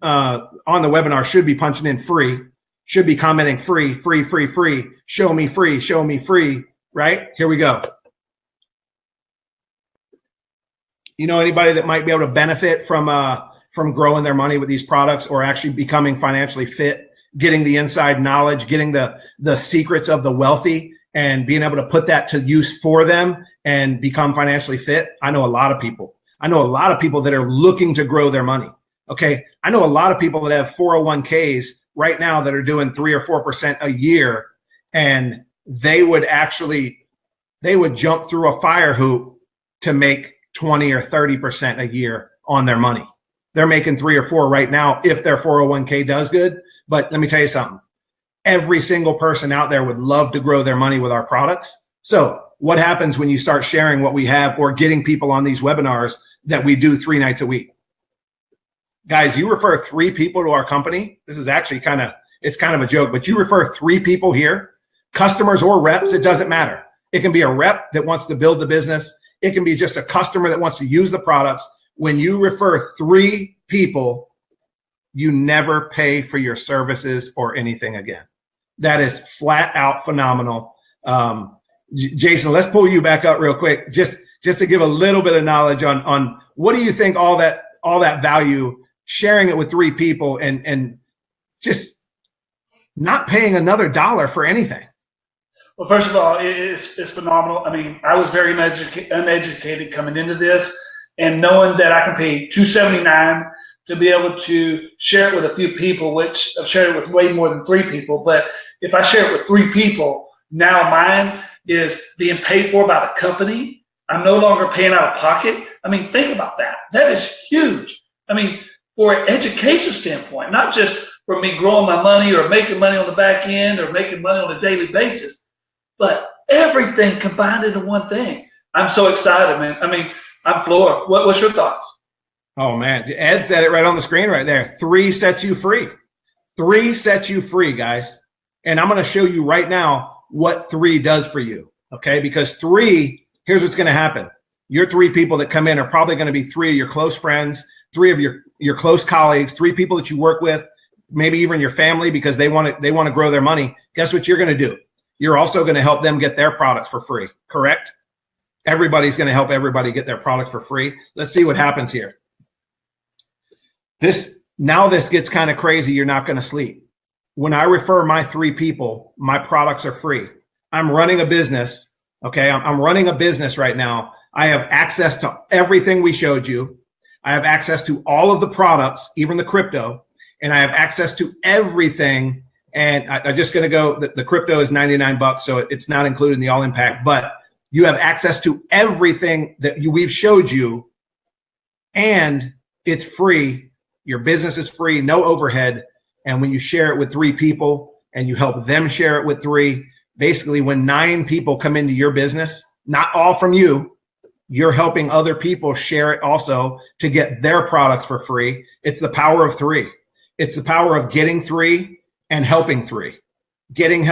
webinar should be punching in free, should be commenting free, show me free, right? Here we go. Anybody that might be able to benefit from growing their money with these products, or actually becoming financially fit, getting the inside knowledge, getting the secrets of the wealthy, and being able to put that to use for them and become financially fit? I know a lot of people. I know a lot of people that are looking to grow their money. Okay. I know a lot of people that have 401ks right now that are doing 3 or 4% a year, and they would jump through a fire hoop to make 20 or 30% a year on their money. They're making 3 or 4 right now if their 401k does good. But let me tell you something. every single person out there would love to grow their money with our products. So what happens when you start sharing what we have or getting people on these webinars that we do 3 nights a week? Guys, you refer 3 people to our company. This is actually it's kind of a joke, but you refer 3 people here, customers or reps, it doesn't matter. It can be a rep that wants to build the business. It can be just a customer that wants to use the products. When you refer 3 people, you never pay for your services or anything again. That is flat out phenomenal. Jason, let's pull you back up real quick, just to give a little bit of knowledge on what do you think all that value, sharing it with 3 people and just not paying another dollar for anything. Well, first of all, it's phenomenal. I mean, I was very uneducated coming into this, and knowing that I can pay $279 to be able to share it with a few people, which I've shared it with way more than 3 people. But if I share it with 3 people, now mine is being paid for by the company. I'm no longer paying out of pocket. I mean, think about that. That is huge. I mean, for an education standpoint, not just for me growing my money or making money on the back end or making money on a daily basis, but everything combined into one thing. I'm so excited, man. I mean, I'm floored. What's your thoughts? Oh, man. Ed said it right on the screen right there. 3 sets you free. 3 sets you free, guys. And I'm going to show you right now what 3 does for you, okay? Because 3, here's what's going to happen. Your 3 people that come in are probably going to be 3 of your close friends, 3 of your close colleagues, 3 people that you work with, maybe even your family, because they want to grow their money. Guess what you're going to do? You're also going to help them get their products for free, correct? Everybody's going to help everybody get their products for free. Let's see what happens here. This gets kind of crazy. You're not going to sleep. When I refer my 3 people, my products are free. I'm running a business. Okay. I'm running a business right now. I have access to everything we showed you. I have access to all of the products, even the crypto, and I have access to everything. And I'm just going to go, the crypto is $99, so it's not included in the all impact, but you have access to everything that we've showed you, and it's free. Your business is free, no overhead. And when you share it with 3 people and you help them share it with 3, basically when 9 people come into your business, not all from you, you're helping other people share it also to get their products for free. It's the power of 3. It's the power of getting 3 and helping 3. Getting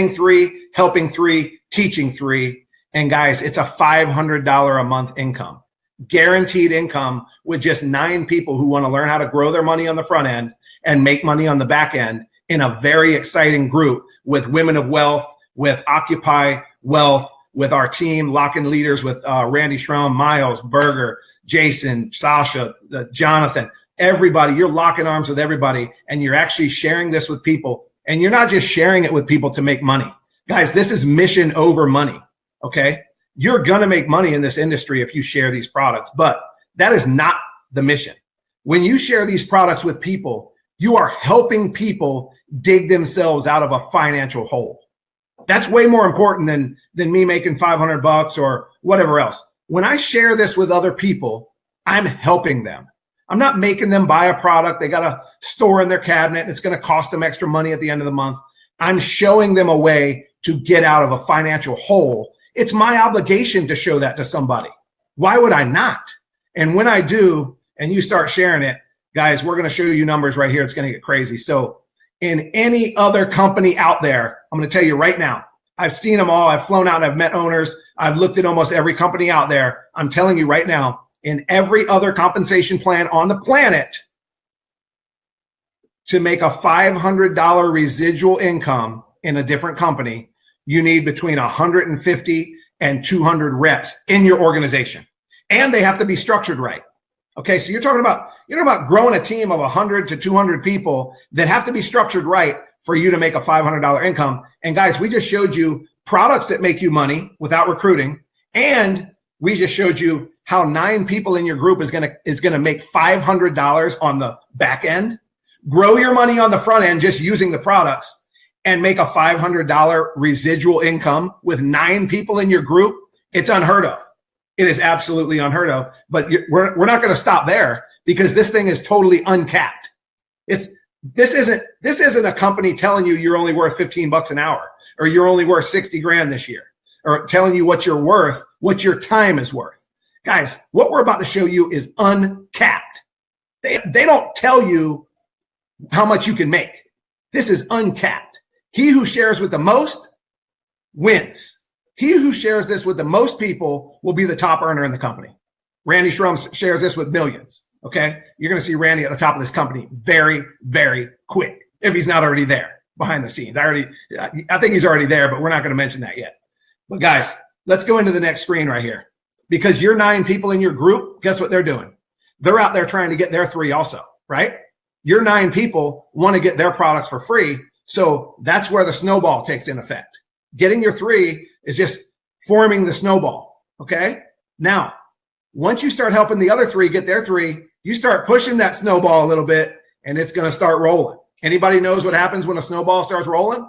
3, helping 3, teaching 3. And guys, it's a $500 a month income. Guaranteed income with just 9 people who want to learn how to grow their money on the front end and make money on the back end in a very exciting group with Women of Wealth, with Occupy Wealth, with our team, Lock-in Leaders, with Randy Schrum, Miles, Berger, Jason, Sasha, Jonathan, everybody. You're locking arms with everybody, and you're actually sharing this with people. And you're not just sharing it with people to make money. Guys, this is mission over money, okay? You're going to make money in this industry if you share these products, but that is not the mission. When you share these products with people, you are helping people dig themselves out of a financial hole. That's way more important than me making $500 or whatever else. When I share this with other people, I'm helping them. I'm not making them buy a product they got to store in their cabinet and it's going to cost them extra money at the end of the month. I'm showing them a way to get out of a financial hole. It's my obligation to show that to somebody. Why would I not? And when I do, and you start sharing it, guys, we're going to show you numbers right here. It's going to get crazy. So in any other company out there, I'm going to tell you right now, I've seen them all. I've flown out. I've met owners. I've looked at almost every company out there. I'm telling you right now, in every other compensation plan on the planet, to make a $500 residual income in a different company, you need between 150 and 200 reps in your organization. And they have to be structured right. Okay, so you're talking about growing a team of 100 to 200 people that have to be structured right for you to make a $500 income. And guys, we just showed you products that make you money without recruiting. And we just showed you how 9 people in your group is gonna make $500 on the back end. Grow your money on the front end just using the products and make a $500 residual income with 9 people in your group. It's unheard of. It is absolutely unheard of. But we're not going to stop there because this thing is totally uncapped. This isn't a company telling you you're only worth $15 an hour, or you're only worth 60 grand this year, or telling you what you're worth, what your time is worth. Guys, what we're about to show you is uncapped. They don't tell you how much you can make. This is uncapped. He who shares with the most wins. He who shares this with the most people will be the top earner in the company. Randy Schrum shares this with millions. Okay. You're going to see Randy at the top of this company very, very quick, if he's not already there behind the scenes. I think he's already there, but we're not going to mention that yet. But guys, let's go into the next screen right here, because your 9 people in your group, guess what they're doing? They're out there trying to get their 3 also, right? Your 9 people want to get their products for free. So that's where the snowball takes in effect. Getting your 3 is just forming the snowball. Okay. Now, once you start helping the other 3 get their 3, you start pushing that snowball a little bit, and it's going to start rolling. Anybody knows what happens when a snowball starts rolling?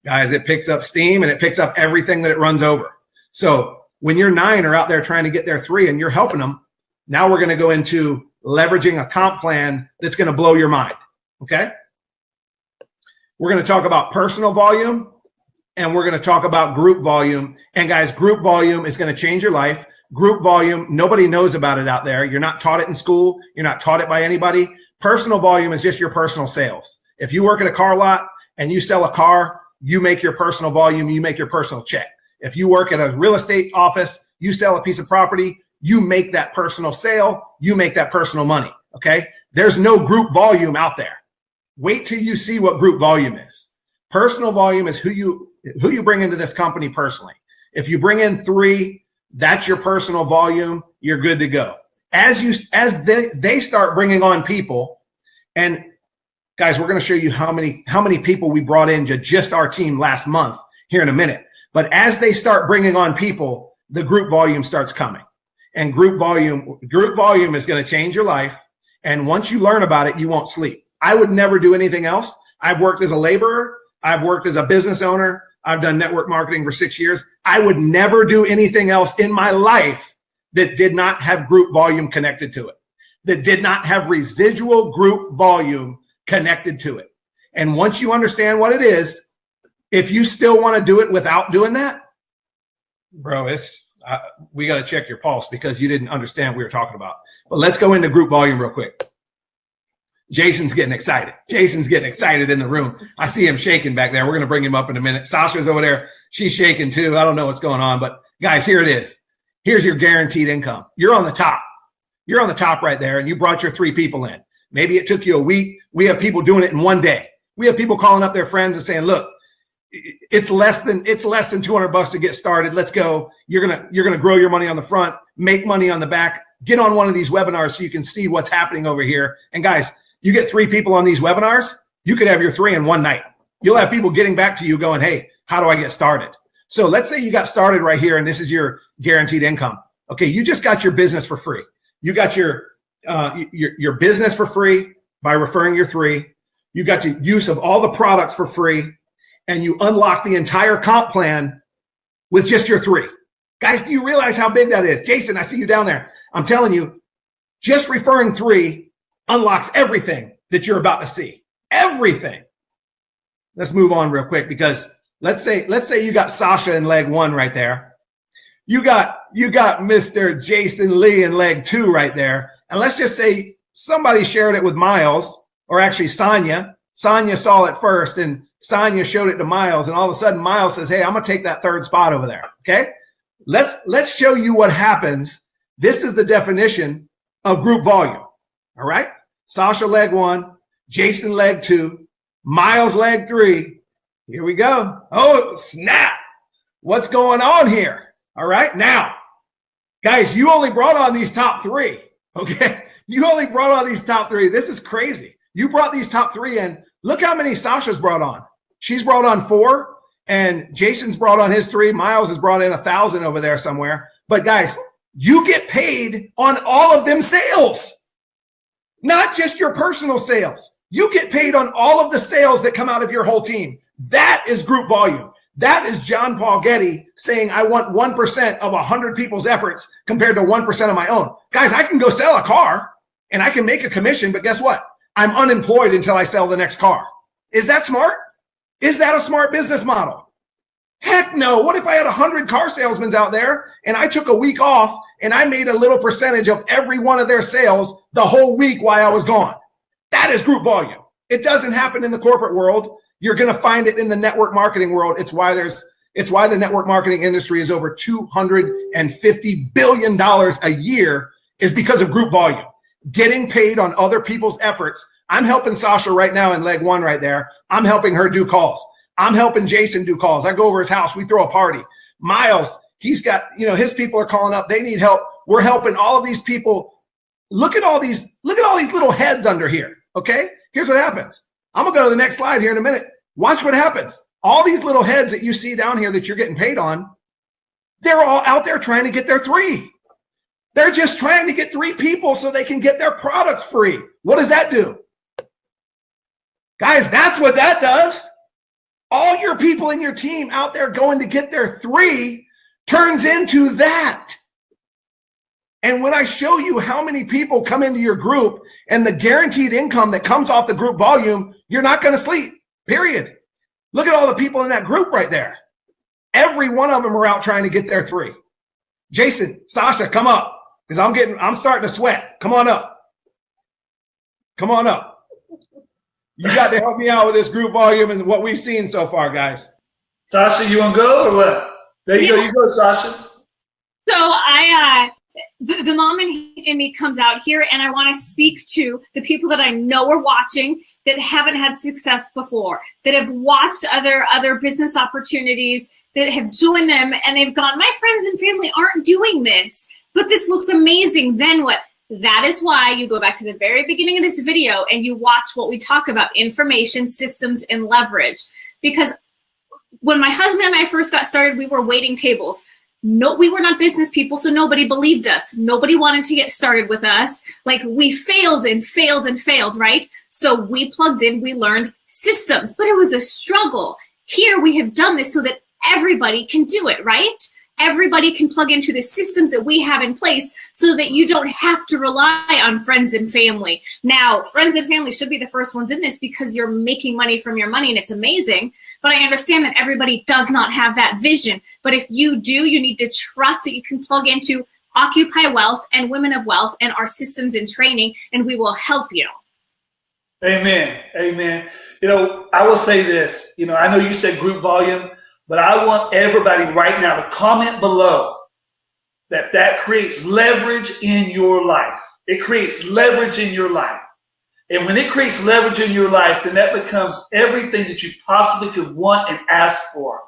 Guys, it picks up steam and it picks up everything that it runs over. So when your 9 are out there trying to get their 3 and you're helping them, now we're going to go into leveraging a comp plan that's going to blow your mind. Okay. We're going to talk about personal volume, and we're going to talk about group volume. And guys, group volume is going to change your life. Group volume, nobody knows about it out there. You're not taught it in school. You're not taught it by anybody. Personal volume is just your personal sales. If you work at a car lot and you sell a car, you make your personal volume, you make your personal check. If you work at a real estate office, you sell a piece of property, you make that personal sale, you make that personal money. Okay. There's no group volume out there. Wait till you see what group volume is. Personal volume is who you bring into this company personally. If you bring in 3, that's your personal volume. You're good to go. As they start bringing on people, and guys, we're going to show you how many people we brought in to just our team last month here in a minute. But as they start bringing on people, the group volume starts coming, and group volume is going to change your life. And once you learn about it, you won't sleep. I would never do anything else. I've worked as a laborer. I've worked as a business owner. I've done network marketing for 6 years. I would never do anything else in my life that did not have group volume connected to it, that did not have residual group volume connected to it. And once you understand what it is, if you still want to do it without doing that, bro, we got to check your pulse, because you didn't understand what we were talking about. But let's go into group volume real quick. Jason's getting excited. Jason's getting excited in the room. I see him shaking back there. We're going to bring him up in a minute. Sasha's over there. She's shaking too. I don't know what's going on, but guys, here it is. Here's your guaranteed income. You're on the top. You're on the top right there, and you brought your 3 people in. Maybe it took you a week. We have people doing it in one day. We have people calling up their friends and saying, look, it's less than $200 to get started. Let's go. You're going to grow your money on the front, make money on the back, get on one of these webinars so you can see what's happening over here. And guys, you get 3 people on these webinars, you could have your 3 in one night. You'll have people getting back to you going, hey, how do I get started? So let's say you got started right here, and this is your guaranteed income. Okay, you just got your business for free. You got your business for free by referring your 3. You got the use of all the products for free, and you unlock the entire comp plan with just your 3. Guys, do you realize how big that is? Jason, I see you down there. I'm telling you, just referring 3 unlocks everything that you're about to see. Everything. Let's move on real quick, because let's say you got Sasha in leg 1 right there. You got Mr. Jason Lee in leg 2 right there. And let's just say somebody shared it with Miles, or actually Sonia. Sonia saw it first, and Sonia showed it to Miles, and all of a sudden Miles says, hey, I'm gonna take that 3rd spot over there. Okay. Let's show you what happens. This is the definition of group volume. All right. Sasha leg 1, Jason leg 2, Miles leg 3. Here we go. Oh, snap. What's going on here? All right. Now, guys, you only brought on these top 3. Okay. You only brought on these top 3. This is crazy. You brought these top 3 in. Look how many Sasha's brought on. She's brought on 4, and Jason's brought on his 3. Miles has brought in 1,000 over there somewhere. But guys, you get paid on all of them sales. Not just your personal sales. You get paid on all of the sales that come out of your whole team. That is group volume. That is John Paul Getty saying, I want 1% of 100 people's efforts compared to 1% of my own. Guys, I can go sell a car and I can make a commission, but guess what? I'm unemployed until I sell the next car. Is that smart? Is that a smart business model? Heck no. What if I had 100 car salesmen out there and I took a week off and I made a little percentage of every one of their sales the whole week while I was gone? That is group volume. It doesn't happen in the corporate world. You're going to find it in the network marketing world. It's why the network marketing industry is over $250 billion a year, is because of group volume. Getting paid on other people's efforts. I'm helping Sasha right now in leg one right there. I'm helping her do calls. I'm helping Jason do calls. I go over his house. We throw a party. Miles, he's got, his people are calling up. They need help. We're helping all of these people. Look at all these little heads under here. Okay. Here's what happens. I'm gonna go to the next slide here in a minute. Watch what happens. All these little heads that you see down here that you're getting paid on, they're all out there trying to get their 3. They're just trying to get 3 people so they can get their products free. What does that do? Guys, that's what that does. All your people in your team out there going to get their 3 turns into that. And when I show you how many people come into your group and the guaranteed income that comes off the group volume, you're not going to sleep, period. Look at all the people in that group right there. Every one of them are out trying to get their 3. Jason, Sasha, come up, because I'm starting to sweat. Come on up. Come on up. You got to help me out with this group volume and what we've seen so far, guys. Sasha, you want to go or what? There you go. You go, Sasha. So the mom in me comes out here, and I want to speak to the people that I know are watching that haven't had success before, that have watched other business opportunities, that have joined them, and they've gone, my friends and family aren't doing this, but this looks amazing. Then what? That is why you go back to the very beginning of this video and you watch what we talk about: information, systems, and leverage. Because when my husband and I first got started, we were waiting tables. No, we were not business people, so nobody believed us. Nobody wanted to get started with us. Like, we failed and failed and failed, right? So we plugged in, we learned systems, but it was a struggle. Here we have done this so that everybody can do it, right? Everybody can plug into the systems that we have in place so that you don't have to rely on friends and family. Now, friends and family should be the first ones in this because you're making money from your money and it's amazing. But I understand that everybody does not have that vision. But if you do, you need to trust that you can plug into Occupy Wealth and Women of Wealth and our systems and training, and we will help you. Amen. Amen. I will say this. I know you said group volume, but I want everybody right now to comment below that creates leverage in your life. It creates leverage in your life. And when it creates leverage in your life, then that becomes everything that you possibly could want and ask for.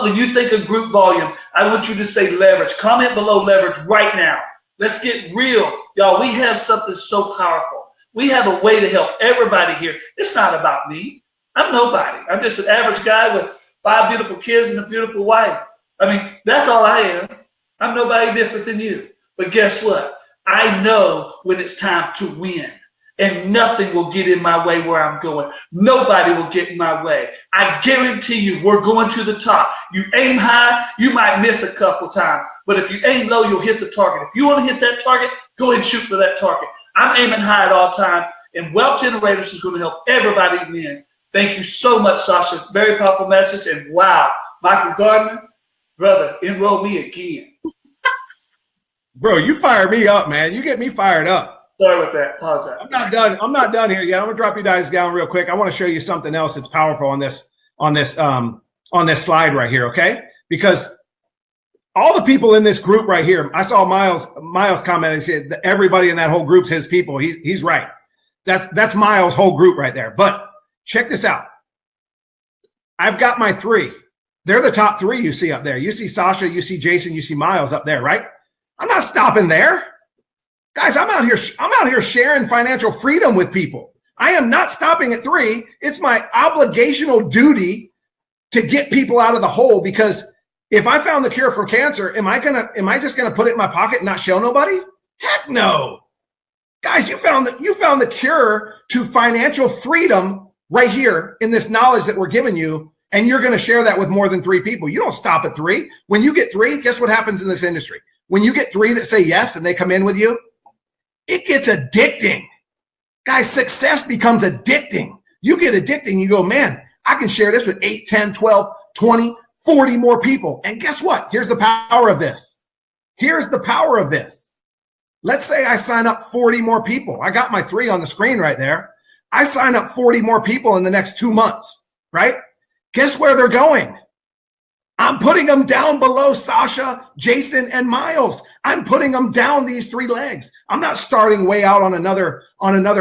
When you think of group volume, I want you to say leverage. Comment below leverage right now. Let's get real. Y'all, we have something so powerful. We have a way to help everybody here. It's not about me. I'm nobody. I'm just an average guy with 5 beautiful kids and a beautiful wife. That's all I am. I'm nobody different than you. But guess what? I know when it's time to win. And nothing will get in my way where I'm going. Nobody will get in my way. I guarantee you we're going to the top. You aim high, you might miss a couple times. But if you aim low, you'll hit the target. If you want to hit that target, go ahead and shoot for that target. I'm aiming high at all times. And Wealth Generators is going to help everybody win. Thank you so much, Sasha. Very powerful message. And wow, Michael Gardner, brother, enroll me again. Bro, you fire me up, man. You get me fired up. Sorry with that. Apologize. I'm not done here yet. I'm gonna drop you guys down real quick. I want to show you something else that's powerful on this slide right here, okay? Because all the people in this group right here, I saw Miles comment and said that everybody in that whole group's his people. He's right. That's Miles' whole group right there. But check this out. I've got my 3. They're the top 3 you see up there. You see Sasha, you see Jason, you see Miles up there, right? I'm not stopping there. Guys, I'm out here sharing financial freedom with people. I am not stopping at 3. It's my obligational duty to get people out of the hole, because if I found the cure for cancer, am I just gonna put it in my pocket and not show nobody? Heck no. Guys, you found the cure to financial freedom right here in this knowledge that we're giving you, and you're gonna share that with more than 3 people. You don't stop at 3. When you get 3, guess what happens in this industry? When you get 3 that say yes and they come in with you, it gets addicting. Guys, success becomes addicting. You get addicted and you go, man, I can share this with 8, 10, 12, 20, 40 more people. And guess what? Here's the power of this. Here's the power of this. Let's say I sign up 40 more people. I got my 3 on the screen right there. I sign up 40 more people in the next 2 months, right? Guess where they're going? I'm putting them down below Sasha, Jason, and Miles. I'm putting them down these 3 legs. I'm not starting way out on another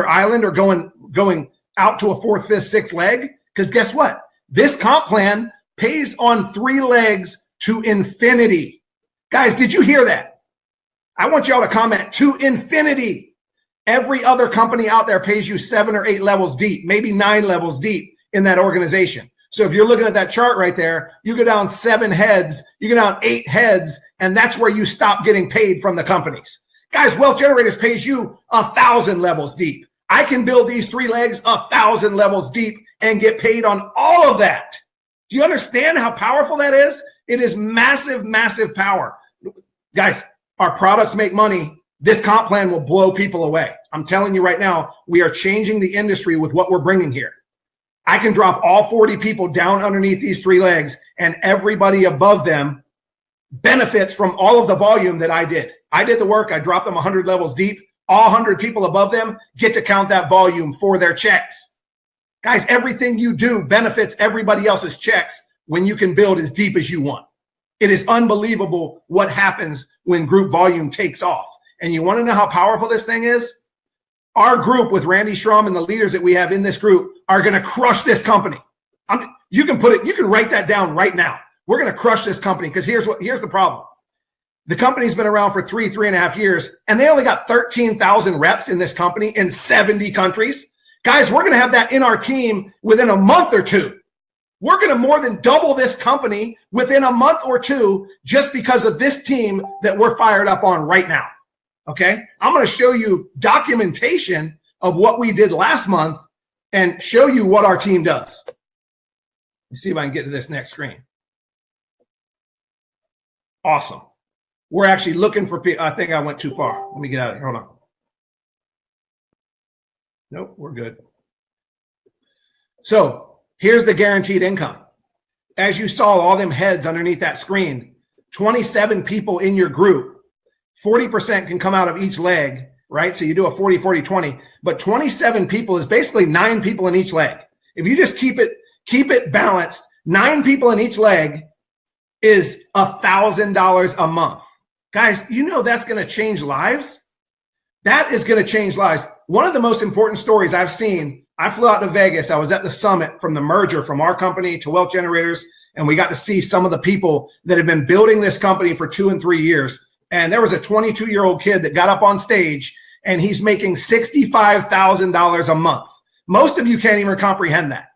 island or going out to a 4th, 5th, 6th leg. Because guess what? This comp plan pays on 3 legs to infinity. Guys, did you hear that? I want y'all to comment to infinity. Every other company out there pays you 7 or 8 levels deep, maybe 9 levels deep in that organization. So if you're looking at that chart right there, you go down 7 heads, you go down 8 heads, and that's where you stop getting paid from the companies. Guys, Wealth Generators pays you 1,000 levels deep. I can build these 3 legs 1,000 levels deep and get paid on all of that. Do you understand how powerful that is? It is massive, massive power. Guys, our products make money. This comp plan will blow people away. I'm telling you right now, we are changing the industry with what we're bringing here. I can drop all 40 people down underneath these 3 legs, and everybody above them benefits from all of the volume that I did. I did the work. I dropped them 100 levels deep. All 100 people above them get to count that volume for their checks. Guys, everything you do benefits everybody else's checks when you can build as deep as you want. It is unbelievable what happens when group volume takes off. And you want to know how powerful this thing is? Our group with Randy Schrum and the leaders that we have in this group are going to crush this company. You can write that down right now. We're going to crush this company because here's the problem. The company's been around for 3.5 years, and they only got 13,000 reps in this company in 70 countries. Guys, we're going to have that in our team within a month or 2. We're going to more than double this company within a month or 2 just because of this team that we're fired up on right now. Okay? I'm going to show you documentation of what we did last month and show you what our team does. Let's see if I can get to this next screen. Awesome. We're actually looking for people. I think I went too far. Let me get out of here. Hold on. Nope, we're good. So here's the guaranteed income. As you saw all them heads underneath that screen, 27 people in your group, 40% can come out of each leg, right? So you do a 40, 40, 20, but 27 people is basically 9 people in each leg. If you just keep it balanced, 9 people in each leg is $1,000 a month. Guys, you know that's going to change lives. That is going to change lives. One of the most important stories I've seen, I flew out to Vegas. I was at the summit from the merger from our company to Wealth Generators, and we got to see some of the people that have been building this company for 2 and 3 years. And there was a 22-year-old kid that got up on stage, and he's making $65,000 a month. Most of you can't even comprehend that.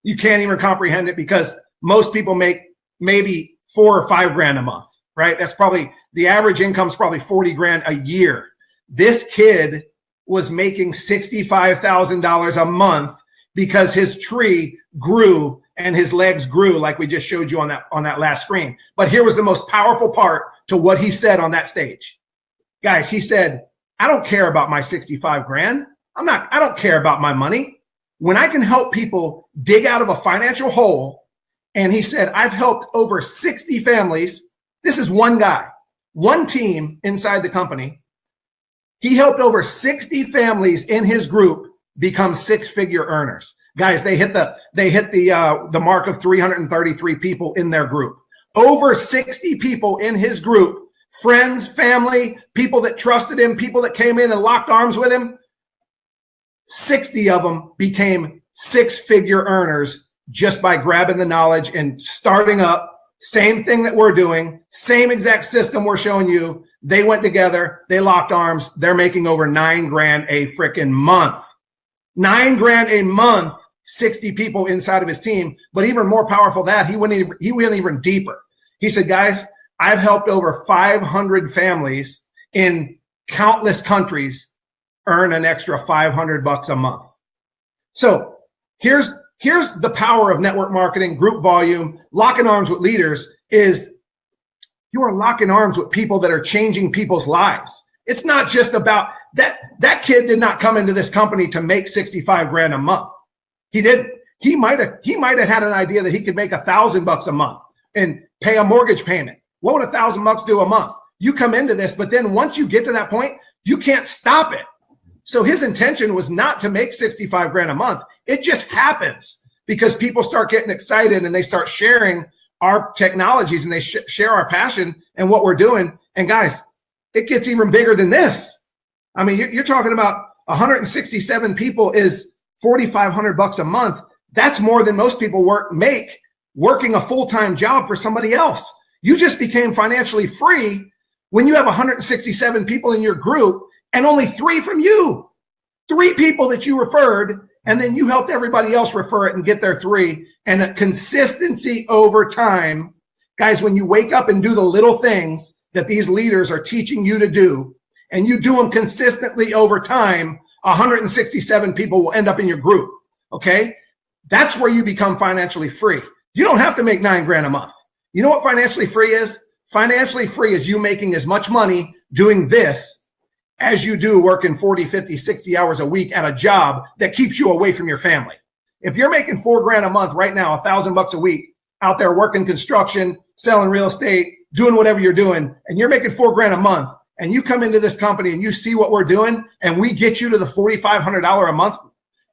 You can't even comprehend it because most people make maybe $4 or $5 grand a month, right? That's probably the average income is probably 40 grand a year. This kid was making $65,000 a month because his tree grew and his legs grew, like we just showed you on that last screen. But here was the most powerful part to what he said on that stage. Guys, he said, I don't care about my 65 grand. I don't care about my money. When I can help people dig out of a financial hole, and he said, I've helped over 60 families. This is one guy, one team inside the company. He helped over 60 families in his group become 6-figure earners. Guys, they hit the mark of 333 people in their group. Over 60 people in his group, friends, family, people that trusted him, people that came in and locked arms with him. 60 of them became 6-figure earners just by grabbing the knowledge and starting up. Same thing that we're doing, same exact system we're showing you. They went together, they locked arms. They're making over 9 grand a freaking month. 9 grand a month, 60 people inside of his team. But even more powerful than that, he went even deeper. He said, guys, I've helped over 500 families in countless countries earn an extra $500 a month. So here's the power of network marketing, group volume, locking arms with leaders is you are locking arms with people that are changing people's lives. It's not just about that kid did not come into this company to make 65 grand a month. He didn't. He might have had an idea that he could make $1,000 a month and pay a mortgage payment. What would $1,000 do a month? You come into this, but then once you get to that point, you can't stop it. So his intention was not to make 65 grand a month. It just happens because people start getting excited and they start sharing our technologies and they share our passion and what we're doing. And guys, it gets even bigger than this. I mean, you're talking about 167 people is $4,500 a month. That's more than most people make working a full-time job for somebody else. You just became financially free when you have 167 people in your group and only 3 from you. 3 people that you referred, and then you helped everybody else refer it and get their 3. And a consistency over time. Guys, when you wake up and do the little things that these leaders are teaching you to do, and you do them consistently over time, 167 people will end up in your group, okay? That's where you become financially free. You don't have to make 9 grand a month. You know what financially free is? Financially free is you making as much money doing this as you do working 40, 50, 60 hours a week at a job that keeps you away from your family. If you're making 4 grand a month right now, $1,000 a week out there working construction, selling real estate, doing whatever you're doing, and you're making 4 grand a month, and you come into this company and you see what we're doing, and we get you to the $4,500 a month,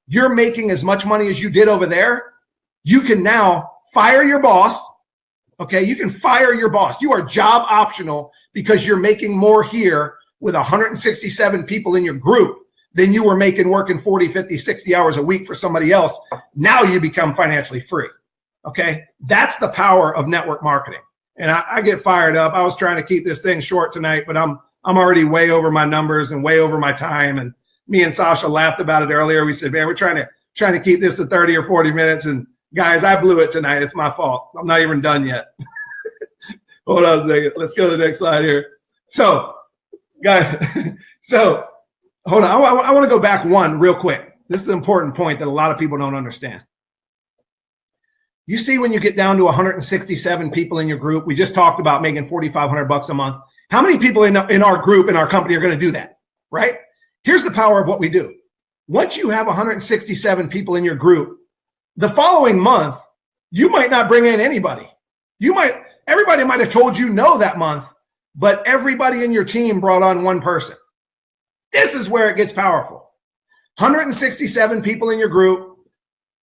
you're making as much money as you did over there. You can now fire your boss. Okay, you can fire your boss. You are job optional because you're making more here with 167 people in your group than you were making working 40, 50, 60 hours a week for somebody else. Now you become financially free. Okay, that's the power of network marketing. And I get fired up. I was trying to keep this thing short tonight, but I'm already way over my numbers and way over my time. And me and Sasha laughed about it earlier. We said, man, we're trying to keep this to 30 or 40 minutes. And guys, I blew it tonight. It's my fault. I'm not even done yet. Hold on a second. Let's go to the next slide here. So, guys, so hold on. I want to go back one real quick. This is an important point that a lot of people don't understand. You see, when you get down to 167 people in your group, we just talked about making $4,500 a month. How many people in our group, in our company, are going to do that, right? Here's the power of what we do. Once you have 167 people in your group, the following month, you might not bring in anybody. Everybody might have told you no that month, but everybody in your team brought on one person. This is where it gets powerful. 167 people in your group,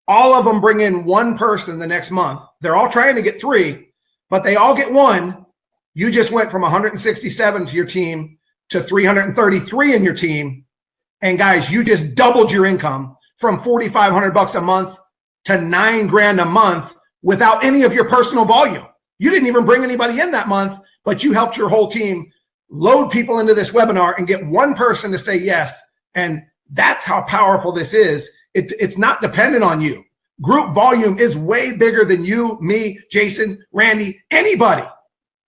all of them bring in one person the next month. They're all trying to get 3, but they all get 1. You just went from 167 to your team to 333 in your team. And guys, you just doubled your income from $4,500 a month to 9 grand a month without any of your personal volume. You didn't even bring anybody in that month, but you helped your whole team load people into this webinar and get one person to say yes. And that's how powerful this is. It's not dependent on you. Group volume is way bigger than you, me, Jason, Randy, anybody.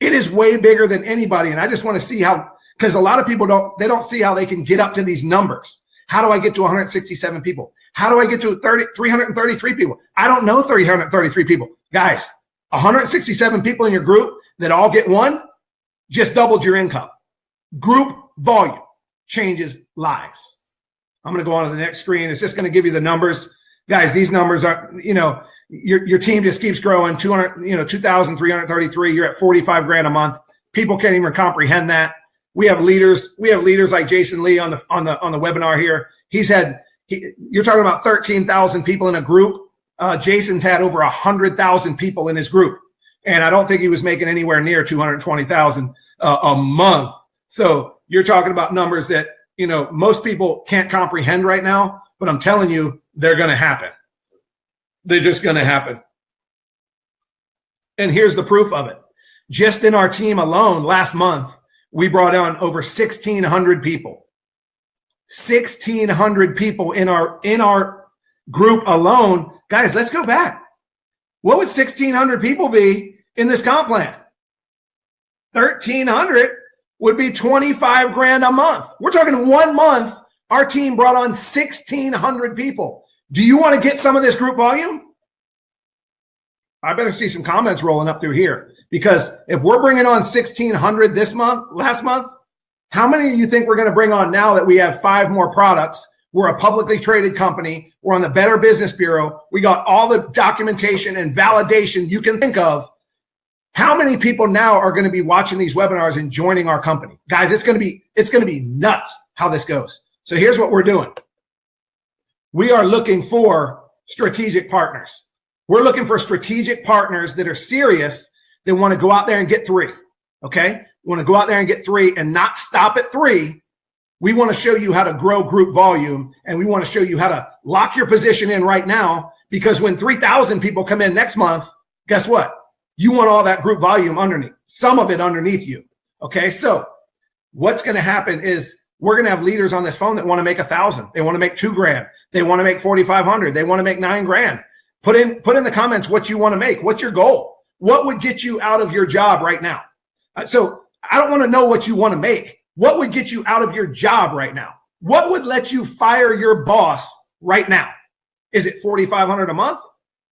It is way bigger than anybody. And I just want to see how, because a lot of people don't see how they can get up to these numbers. How do I get to 167 people? How do I get to 333 people? I don't know 333 people. Guys, 167 people in your group that all get 1, just doubled your income. Group volume changes lives. I'm going to go on to the next screen. It's just going to give you the numbers. Guys, these numbers are, your team just keeps growing. 2,333. You're at 45 grand a month. People can't even comprehend that. We have leaders like Jason Lee on the webinar here. You're talking about 13,000 people in a group. Jason's had over 100,000 people in his group. And I don't think he was making anywhere near 220,000 a month. So you're talking about numbers that, most people can't comprehend right now, but I'm telling you, they're going to happen. They're just going to happen. And here's the proof of it. Just in our team alone, last month, we brought on over 1,600 people. 1,600 people in our group alone. Guys, let's go back. What would 1,600 people be in this comp plan? 1,300 would be 25 grand a month. We're talking 1 month. Our team brought on 1,600 people. Do you want to get some of this group volume? I better see some comments rolling up through here, because if we're bringing on 1,600 this month, last month, How many of you think we're going to bring on now that we have 5 more products? We're a publicly traded company. We're on the Better Business Bureau. We got all the documentation and validation you can think of. How many people now are going to be watching these webinars and joining our company? Guys, it's going to be nuts how this goes. So here's what we're doing. We are looking for strategic partners. We're looking for strategic partners that are serious, that want to go out there and get 3. Okay? We want to go out there and get 3 and not stop at 3. We want to show you how to grow group volume, and we want to show you how to lock your position in right now, because when 3,000 people come in next month, guess what? You want all that group volume underneath, some of it underneath you. Okay? So what's going to happen is we're going to have leaders on this phone that want to make 1,000. They want to make $2,000. They want to make 4,500. They want to make $9,000. Put in the comments what you want to make. What's your goal? What would get you out of your job right now? So I don't want to know what you want to make. What would get you out of your job right now? What would let you fire your boss right now? Is it $4,500 a month?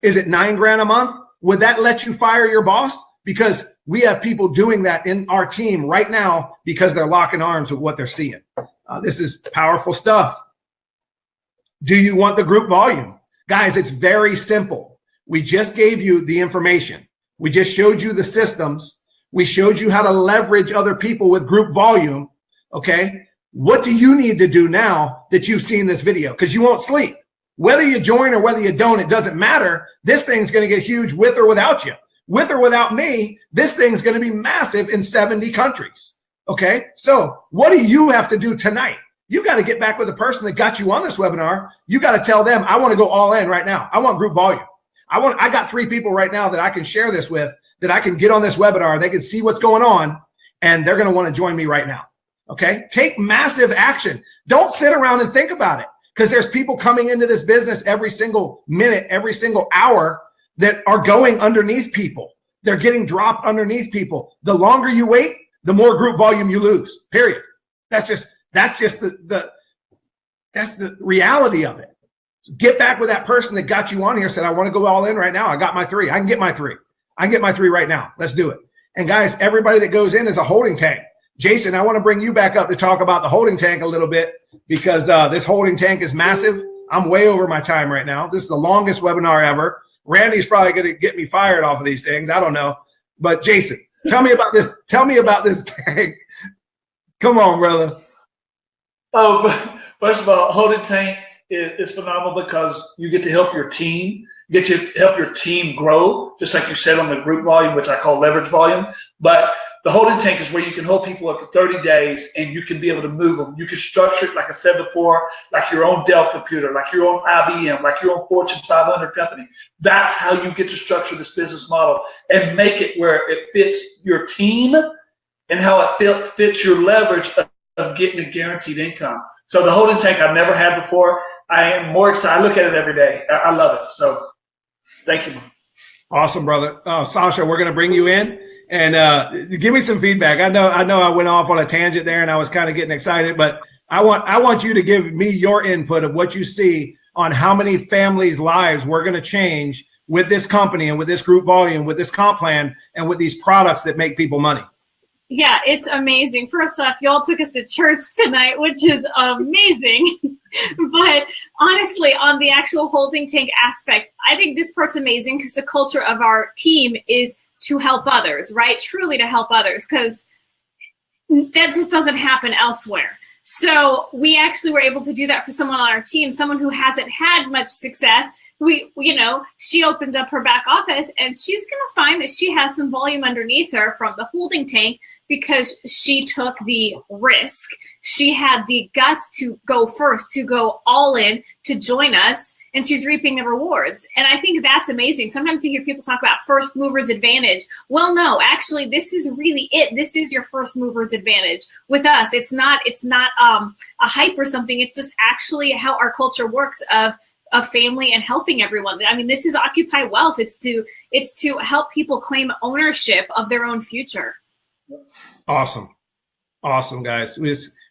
Is it $9,000 a month? Would that let you fire your boss? Because we have people doing that in our team right now because they're locking arms with what they're seeing. This is powerful stuff. Do you want the group volume? Guys, it's very simple. We just gave you the information. We just showed you the systems. We showed you how to leverage other people with group volume. Okay. What do you need to do now that you've seen this video? Because you won't sleep. Whether you join or whether you don't, it doesn't matter. This thing's going to get huge with or without you. With or without me, this thing's going to be massive in 70 countries. Okay. So what do you have to do tonight? You got to get back with the person that got you on this webinar. You got to tell them, I want to go all in right now. I want group volume. I got 3 people right now that I can share this with, that I can get on this webinar. They can see what's going on, and they're going to want to join me right now. Okay. Take massive action. Don't sit around and think about it, because there's people coming into this business every single minute, every single hour that are going underneath people. They're getting dropped underneath people. The longer you wait, the more group volume you lose, period. That's just the reality of it. So get back with that person that got you on here, said, I want to go all in right now. I got my 3. I can get my 3. I can get my 3 right now. Let's do it. And guys, everybody that goes in is a holding tank. Jason, I want to bring you back up to talk about the holding tank a little bit, because this holding tank is massive. I'm way over my time right now. This is the longest webinar ever. Randy's probably going to get me fired off of these things. I don't know. But Jason, tell me about this. Tell me about this tank. Come on, brother. Oh, first of all, holding tank is phenomenal because you get to help your team. You get to help your team grow, just like you said on the group volume, which I call leverage volume. But the holding tank is where you can hold people up for 30 days and you can be able to move them. You can structure it, like I said before, like your own Dell computer, like your own IBM, like your own Fortune 500 company. That's how you get to structure this business model and make it where it fits your team and how it fits your leverage of getting a guaranteed income. So the holding tank I've never had before. I am more excited. I look at it every day. I love it. So thank you. Awesome, brother. Sasha, we're going to bring you in and give me some feedback. I know I went off on a tangent there and I was kind of getting excited, but I want you to give me your input of what you see on how many families' lives we're going to change with this company and with this group volume, with this comp plan, and with these products that make people money. Yeah, it's amazing. First off, y'all took us to church tonight, which is amazing. But honestly, on the actual holding tank aspect, I think this part's amazing because the culture of our team is to help others, right? Truly to help others, because that just doesn't happen elsewhere. So we actually were able to do that for someone on our team, someone who hasn't had much success. She opens up her back office and she's going to find that she has some volume underneath her from the holding tank because she took the risk. She had the guts to go first, to go all in, to join us, and she's reaping the rewards. And I think that's amazing. Sometimes you hear people talk about first mover's advantage. Well, no, actually, this is really it. This is your first mover's advantage. With us, it's not a hype or something. It's just actually how our culture works of family and helping everyone. I mean, this is Occupy Wealth. It's to help people claim ownership of their own future. Awesome, guys.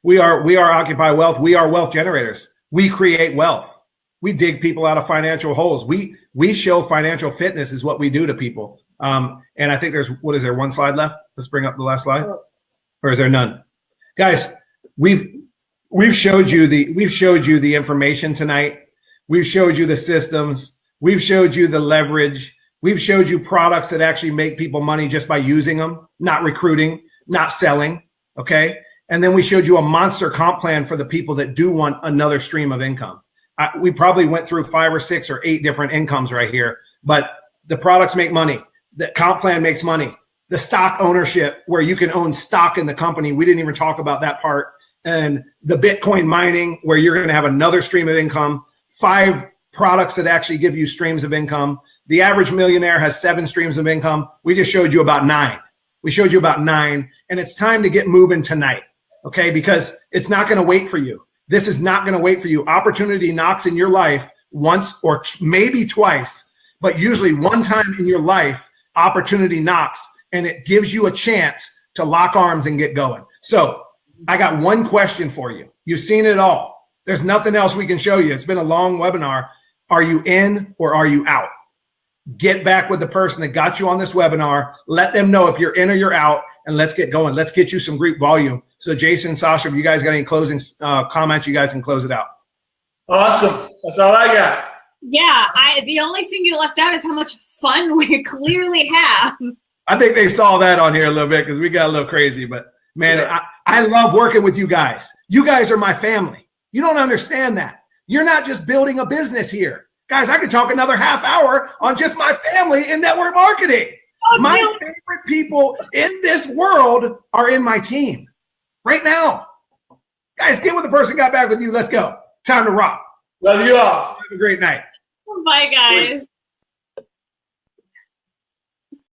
We are Occupy Wealth. We are wealth generators. We create wealth. We dig people out of financial holes. We show financial fitness is what we do to people. And I think there's one slide left? Let's bring up the last slide. Or is there none? Guys, we've showed you the information tonight. We've showed you the systems. We've showed you the leverage. We've showed you products that actually make people money just by using them, not recruiting, not selling. Okay. And then we showed you a monster comp plan for the people that do want another stream of income. We probably went through 5 or 6 or 8 different incomes right here, but the products make money. The comp plan makes money. The stock ownership, where you can own stock in the company. We didn't even talk about that part. And the Bitcoin mining, where you're going to have another stream of income. 5 products that actually give you streams of income. The average millionaire has 7 streams of income. We just showed you about 9. We showed you about 9, and it's time to get moving tonight, okay? Because it's not going to wait for you. This is not going to wait for you. Opportunity knocks in your life once or maybe twice, but usually one time in your life, opportunity knocks, and it gives you a chance to lock arms and get going. So I got one question for you. You've seen it all. There's nothing else we can show you. It's been a long webinar. Are you in or are you out? Get back with the person that got you on this webinar. Let them know if you're in or you're out, and let's get going. Let's get you some Greek volume. So Jason, Sasha, if you guys got any closing comments, you guys can close it out. Awesome. That's all I got. Yeah, the only thing you left out is how much fun we clearly have. I think they saw that on here a little bit because we got a little crazy. But, man, yeah. I love working with you guys. You guys are my family. You don't understand that. You're not just building a business here. Guys, I could talk another half hour on just my family in network marketing. My favorite people in this world are in my team right now. Guys, get with the person got back with you. Let's go. Time to rock. Love you all. Have a great night. Bye, guys.